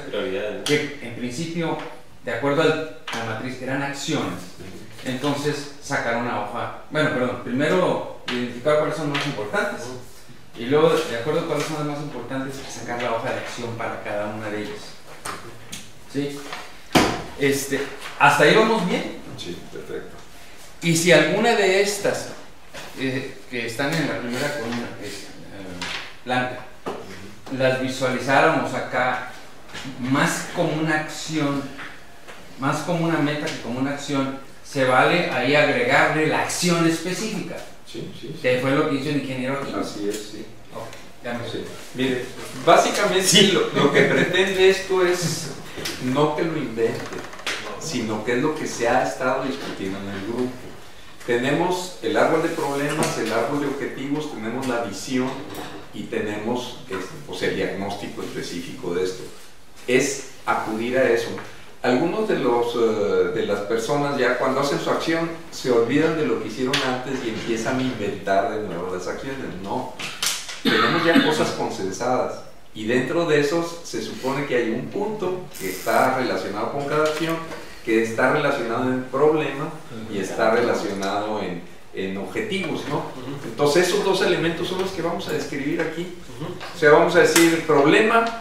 que en principio, de acuerdo a la matriz, eran acciones. Entonces sacar una hoja, primero identificar cuáles son los más importantes y luego, de acuerdo a cuáles son las más importantes, sacar la hoja de acción para cada una de ellas. ¿Sí? ¿Hasta ahí vamos bien? Sí, perfecto. Y si alguna de estas que están en la primera columna, que es blanca, las visualizáramos acá más como una acción, más como una meta que como una acción, se vale ahí agregarle la acción específica. Sí. Que fue lo que hizo el ingeniero aquí. Así es, sí. Ya me sé. Mire, básicamente sí, lo que pretende esto es no que lo invente, sino que es lo que se ha estado discutiendo en el grupo. Tenemos el árbol de problemas, el árbol de objetivos, tenemos la visión y tenemos pues el diagnóstico específico de esto. Es acudir a eso. Algunos de las personas ya cuando hacen su acción se olvidan de lo que hicieron antes y empiezan a inventar de nuevo las acciones. No, tenemos ya cosas consensadas y dentro de esos se supone que hay un punto que está relacionado con cada acción, que está relacionado en problema y está relacionado en objetivos, ¿no? Entonces esos dos elementos son los que vamos a describir aquí. O sea, vamos a decir problema,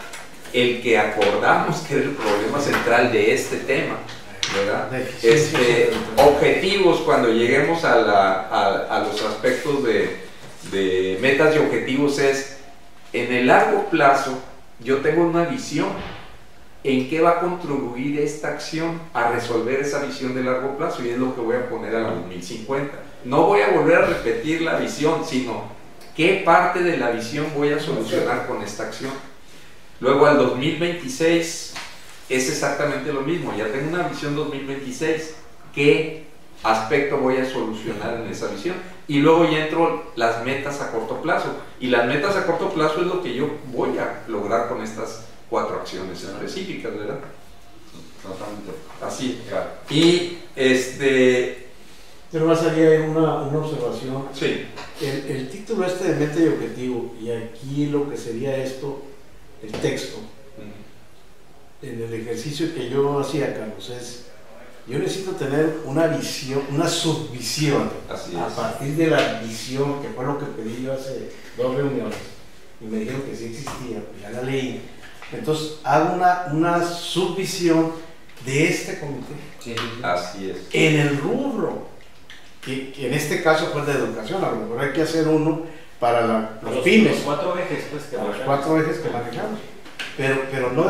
el que acordamos que era el problema central de este tema, ¿verdad? Objetivos, cuando lleguemos a los aspectos de metas y objetivos, es en el largo plazo yo tengo una visión en qué va a contribuir esta acción a resolver esa visión de largo plazo, y es lo que voy a poner a la 2050. No voy a volver a repetir la visión, sino qué parte de la visión voy a solucionar con esta acción. Luego al 2026 es exactamente lo mismo, ya tengo una visión 2026, ¿qué aspecto voy a solucionar en esa visión? Y luego ya entro las metas a corto plazo, y las metas a corto plazo es lo que yo voy a lograr con estas 4 acciones específicas, ¿verdad? Totalmente. Así, claro. Y Pero más allá hay una observación. Sí. El título de meta y objetivo, y aquí lo que sería esto, el texto, en el ejercicio que yo hacía, Carlos, es, yo necesito tener una visión, una subvisión, a partir de la visión, que fue lo que pedí yo hace 2 reuniones, y me dijeron que sí existía, pues ya la leí. Entonces hago una subvisión de este comité. Sí. Así es. En el rubro, que en este caso fue de educación, a lo mejor hay que hacer uno para los pymes. Los 4 ejes, pues, que los 4 ejes que manejamos. Pero no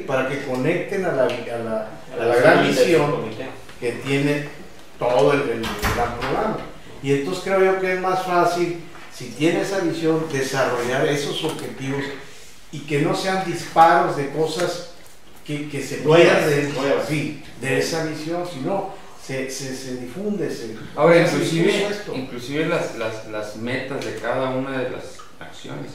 para que conecten a la gran visión que tiene todo el gran programa. Y entonces creo yo que es más fácil, si tiene esa visión, desarrollar esos objetivos y que no sean disparos de cosas que se pierden de esa visión, sino se difunde. Ahora, inclusive las metas de cada una de las acciones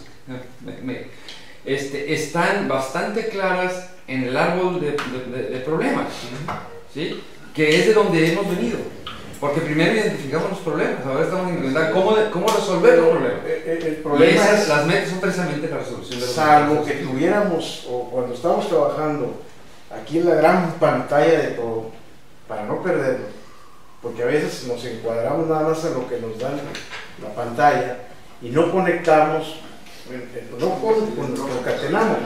están bastante claras en el árbol de problemas, ¿sí? Que es de donde hemos venido. Porque primero identificamos los problemas, ahora estamos intentando cómo resolver los problemas. El problema y las metas son precisamente la resolución de los problemas. Salvo problemas. que tuviéramos, o cuando estamos trabajando aquí en la gran pantalla de todo, para no perderlo, porque a veces nos encuadramos nada más en lo que nos da la pantalla y no conectamos, no concatenamos.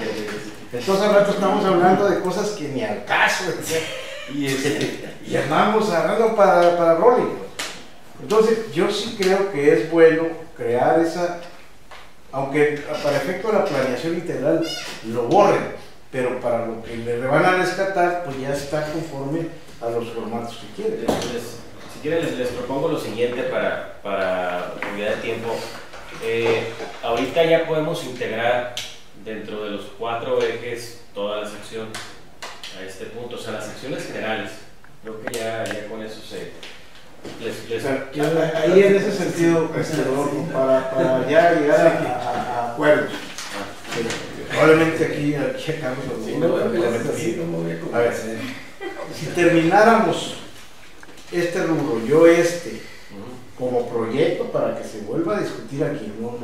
Entonces al rato estamos hablando de cosas que ni al caso. y andamos agarrando para rolling. Entonces, yo sí creo que es bueno crear esa, aunque para efecto de la planeación integral lo borren, pero para lo que le van a rescatar, pues ya está conforme a los formatos que quieren. Si quieren, les propongo lo siguiente para unidad de tiempo. Ahorita ya podemos integrar dentro de los 4 ejes todas las acciones a este punto, o sea, las acciones generales. Creo que ya con eso ahí en ese sentido, para ya llegar a acuerdos. Probablemente aquí checamos a ver, si termináramos este rubro, como proyecto para que se vuelva a discutir aquí, no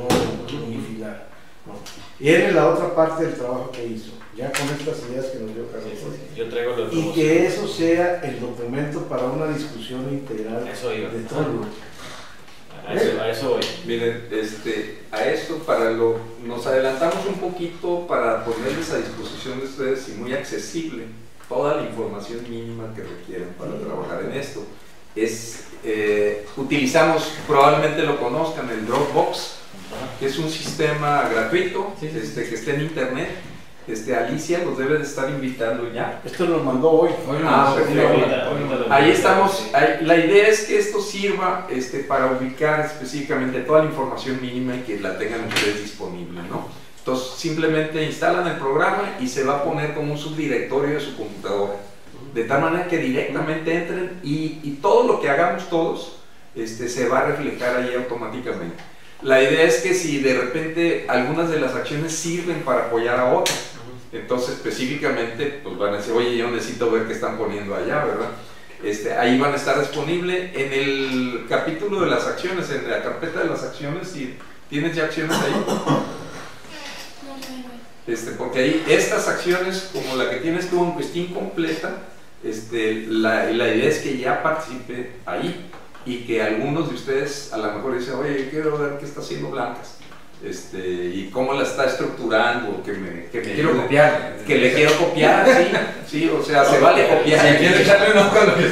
unificar. No. Y él en la otra parte del trabajo que hizo, ya con estas ideas que nos dio Carlos. Yo traigo lo y que eso sea el documento para una discusión integral de todo el grupo. A eso voy. Miren, a esto nos adelantamos un poquito para ponerles a disposición de ustedes y muy accesible toda la información mínima que requieren para trabajar en esto. Utilizamos, probablemente lo conozcan, el Dropbox, que es un sistema gratuito, que está en internet. Alicia los debe de estar invitando ya. Esto lo mandó hoy. Ahí estamos. La idea es que esto sirva para ubicar específicamente toda la información mínima y que la tengan ustedes disponible, ¿no? Entonces simplemente instalan el programa y se va a poner como un subdirectorio de su computadora, de tal manera que directamente entren y todo lo que hagamos todos se va a reflejar ahí automáticamente. La idea es que si de repente algunas de las acciones sirven para apoyar a otras, entonces específicamente pues van a decir, oye, yo necesito ver qué están poniendo allá, ¿verdad? Ahí van a estar disponibles en el capítulo de las acciones, en la carpeta de las acciones. Si tienes ya acciones ahí, porque ahí estas acciones, como la que tienes tú, aunque esté incompleta, la idea es que ya participe ahí y que algunos de ustedes a lo mejor dicen, oye, yo quiero ver qué está haciendo Blancas, y cómo la está estructurando, que me quiero copiar, que le quiero copiar, sí, o sea, se vale copiar. Si quiero echarle un ojo a lo que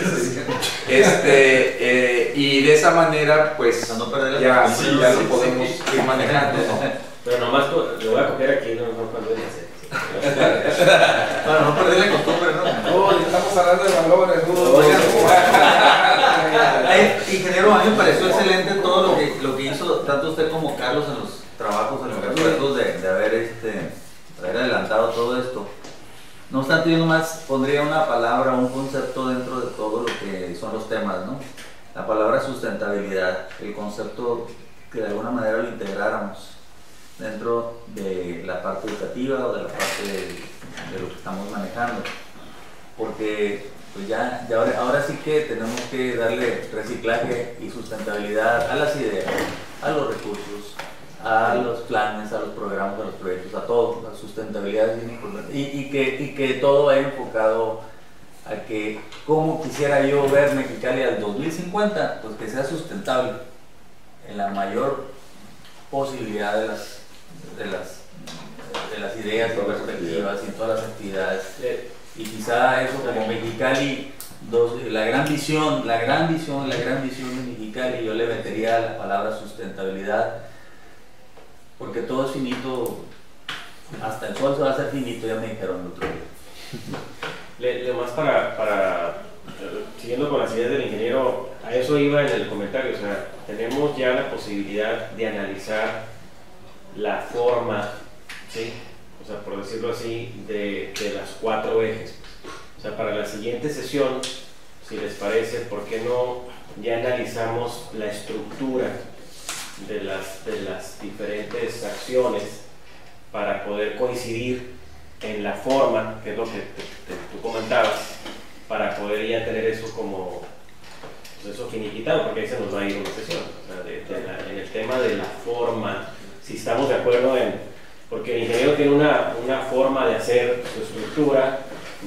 y de esa manera, pues, ya lo podemos ir manejando, ¿no? Pero nomás lo voy a copiar aquí, no cuando voy a hacer. Para no perder la costumbre, ¿no? Estamos hablando de valores, ingeniero, a mí me pareció excelente todo lo que hizo tanto usted como Carlos en los trabajos, en los esfuerzos de haber adelantado todo esto. No obstante, yo nomás pondría una palabra, un concepto dentro de todo lo que son los temas, ¿no? La palabra sustentabilidad, el concepto que de alguna manera lo integráramos dentro de la parte educativa o de la parte de lo que estamos manejando, porque pues ya ahora sí que tenemos que darle reciclaje y sustentabilidad a las ideas, a los recursos, a los planes, a los programas, a los proyectos, a todo. La sustentabilidad es bien importante y que todo vaya enfocado a que, como quisiera yo ver Mexicali al 2050, pues que sea sustentable en la mayor posibilidad de las ideas y perspectivas y en todas las actividades. Y quizá eso, como Mexicali, la gran visión de Mexicali, yo le metería la palabra sustentabilidad, porque todo es finito, hasta el sol se va a hacer finito, ya me dijeron el otro día. Más siguiendo con las ideas del ingeniero, a eso iba en el comentario, o sea, tenemos ya la posibilidad de analizar la forma, ¿sí? O sea, por decirlo así, de las 4 ejes. O sea, para la siguiente sesión, si les parece, ¿por qué no ya analizamos la estructura de las diferentes acciones para poder coincidir en la forma, que es lo que tú comentabas, para poder ya tener eso como, pues eso finiquitado, porque ahí se nos va a ir una sesión. O sea, en el tema de la forma, si estamos de acuerdo porque el ingeniero tiene una forma de hacer su estructura,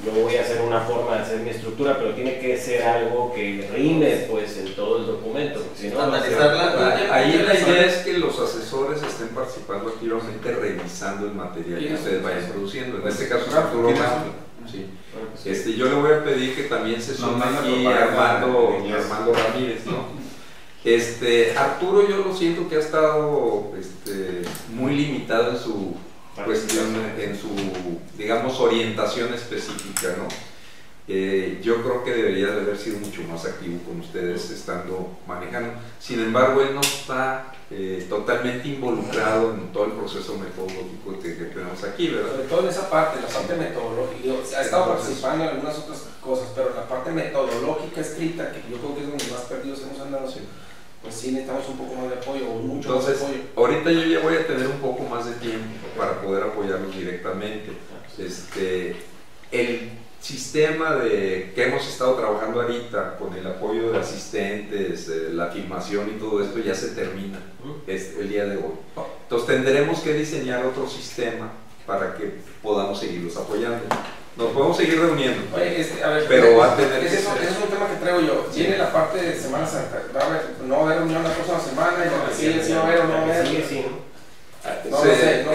yo voy a hacer una forma de hacer mi estructura, pero tiene que ser algo que rime pues en todo el documento. Si no, ahí la idea es que los asesores estén participando activamente revisando el material que ustedes vayan produciendo. En este caso, Sí. Yo le voy a pedir que también se sume aquí Armando Ramírez, ¿no? Arturo, yo lo siento que ha estado muy limitado en su cuestión, en su, digamos, orientación específica, ¿no? Yo creo que debería de haber sido mucho más activo con ustedes estando manejando. Sin embargo, él no está totalmente involucrado en todo el proceso metodológico que tenemos aquí, ¿verdad? Sobre todo en esa parte, la parte metodológica. Ha estado participando en algunas otras cosas, pero la parte metodológica escrita, que yo creo que es donde más perdidos hemos andado, pues sí necesitamos un poco más de apoyo, o mucho más de apoyo. Ahorita yo ya voy a tener un poco más de tiempo para poder apoyarlos directamente. El sistema que hemos estado trabajando ahorita con el apoyo de asistentes, la filmación y todo esto ya se termina el día de hoy. Entonces tendremos que diseñar otro sistema para que podamos seguirlos apoyando. Nos podemos seguir reuniendo. Oye, a ver, pero va a tener ese es un tema que traigo yo. Viene la parte de Semana Santa. No va a haber reunión la próxima semana, y sí va a haber o no va a haber.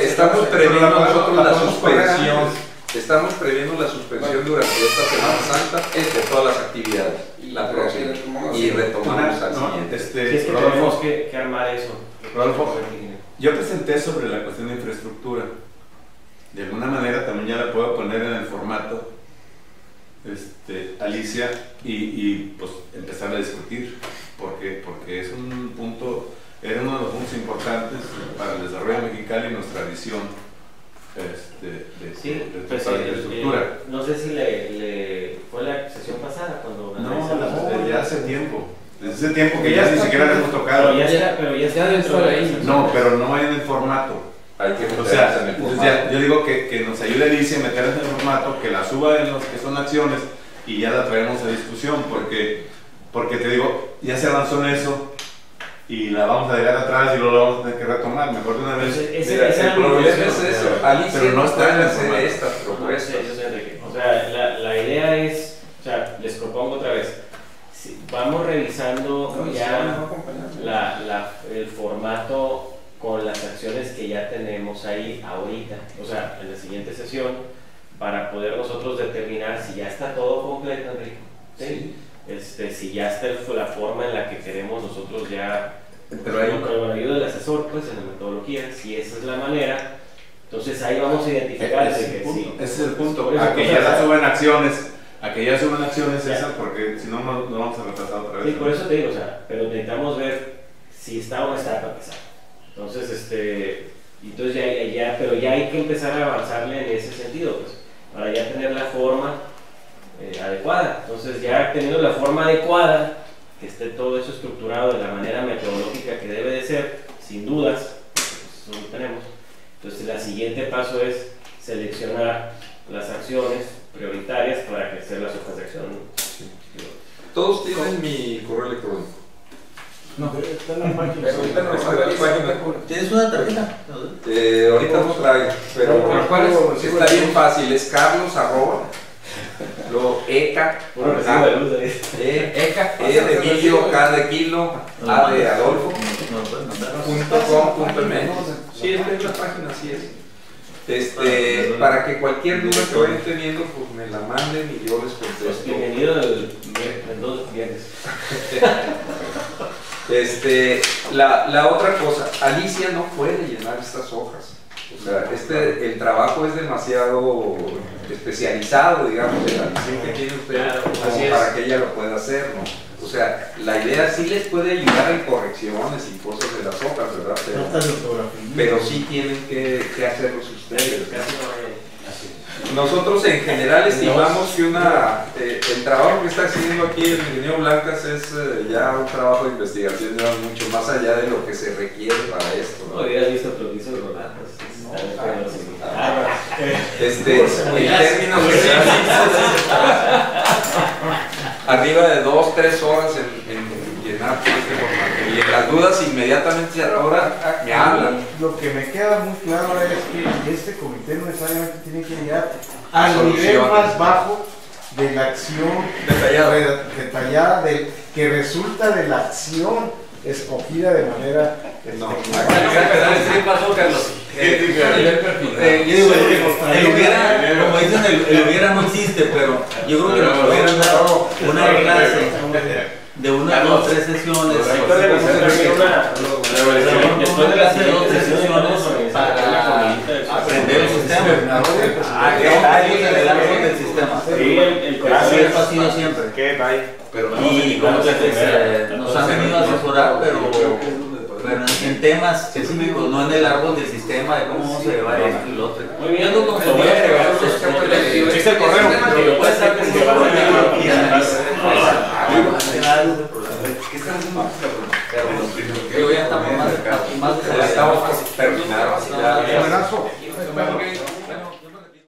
Estamos previendo nosotros la suspensión. Estamos previendo la suspensión durante esta Semana Santa de todas las actividades. La próxima. Y retomamos al siguiente. Si es que tenemos que armar eso. Rodolfo, yo presenté sobre la cuestión de infraestructura. De alguna manera también ya la puedo poner en el formato, Alicia, y pues empezar a discutir, porque es un punto, era uno de los puntos importantes para el desarrollo de Mexicali y nuestra visión de infraestructura. No sé si le fue la sesión pasada cuando no, ya hace tiempo. Desde ese tiempo que ya ni siquiera hemos tocado. Pero ya está dentro de ahí. No, pero no en el formato. Hay que en el formato. Yo digo que nos ayude a Alicia a meterla en el formato, que la suba en los que son acciones y ya la traemos a discusión, porque te digo, ya se avanzó en eso y la vamos a dejar atrás y luego la vamos a tener que retomar, mejor de una vez. El problema es eso, Alicia pero no está en el hacer formato. estas propuestas. O sea, la idea es, o sea, les propongo otra vez, vamos revisando el formato con las acciones que ya tenemos ahí ahorita, o sea, en la siguiente sesión, para poder nosotros determinar si ya está todo completo, Enrique, ¿sí? Si ya está la forma en la que queremos nosotros ya, pero ahí, con la ayuda del asesor, pues en la metodología, si esa es la manera, entonces ahí vamos a identificar ese es el punto, a que ya la suban acciones. A que ya suban acciones esas, porque si no, no vamos a retrasar otra vez. Sí, por eso te digo, o sea, pero necesitamos ver si está o no está para empezar. Entonces, pero ya hay que empezar a avanzarle en ese sentido, pues, para ya tener la forma adecuada. Entonces, ya teniendo la forma adecuada, que esté todo eso estructurado de la manera metodológica que debe de ser, sin dudas, pues eso lo tenemos. Entonces, el siguiente paso es seleccionar las acciones prioritarias para crecer las hojas de acción. Sí. Todos tienen mi correo electrónico. No, pero está en la página. ¿Tienes una tarjeta? Ahorita no traigo, pero está bien fácil, es Carlos @ luego ECA, E de Emilio, K de Kilo, A de Adolfo, .com.mx. Sí, esta es la página, así es. Para que cualquier duda que vayan teniendo, pues me la manden y yo les contesto. Bienvenido el 2 viernes. La otra cosa, Alicia no puede llenar estas hojas. O sea, el trabajo es demasiado especializado, digamos, de la visión que tiene usted, como para que ella lo pueda hacer, ¿no? O sea, la idea sí les puede ayudar en correcciones y cosas de las hojas, ¿verdad? Pero sí tienen que hacerlos ustedes. Nosotros en general estimamos que el trabajo que está haciendo aquí el ingeniero Blancas es ya un trabajo de investigación mucho más allá de lo que se requiere para esto, ¿no? No habías visto lo que hizo el Rolando. En términos arriba de 2-3 horas en llenar todo este formato. Y en las dudas inmediatamente ahora me hablan. Lo que me queda muy claro es que este comité no necesariamente tiene que llegar al nivel más bajo de la acción detallada que resulta de la acción escogida de manera... ¿Qué pasó, Carlos? digo, el hubiera, como dicen, el hubiera no existe, pero yo creo que nos hubieran dado una clase de 1, 2, 3 sesiones. Una clase de 2, 3 sesiones para aprender el sistema. En el árbol del sistema. Así ha sido siempre. Y nos han venido a asesorar, pero en temas específicos, no en el árbol del sistema de cómo vamos a llevar esto y lo otro. Muy bien, doctor. Voy a agregar existe el correo. Puede estar con pero ya estamos más Estamos terminados.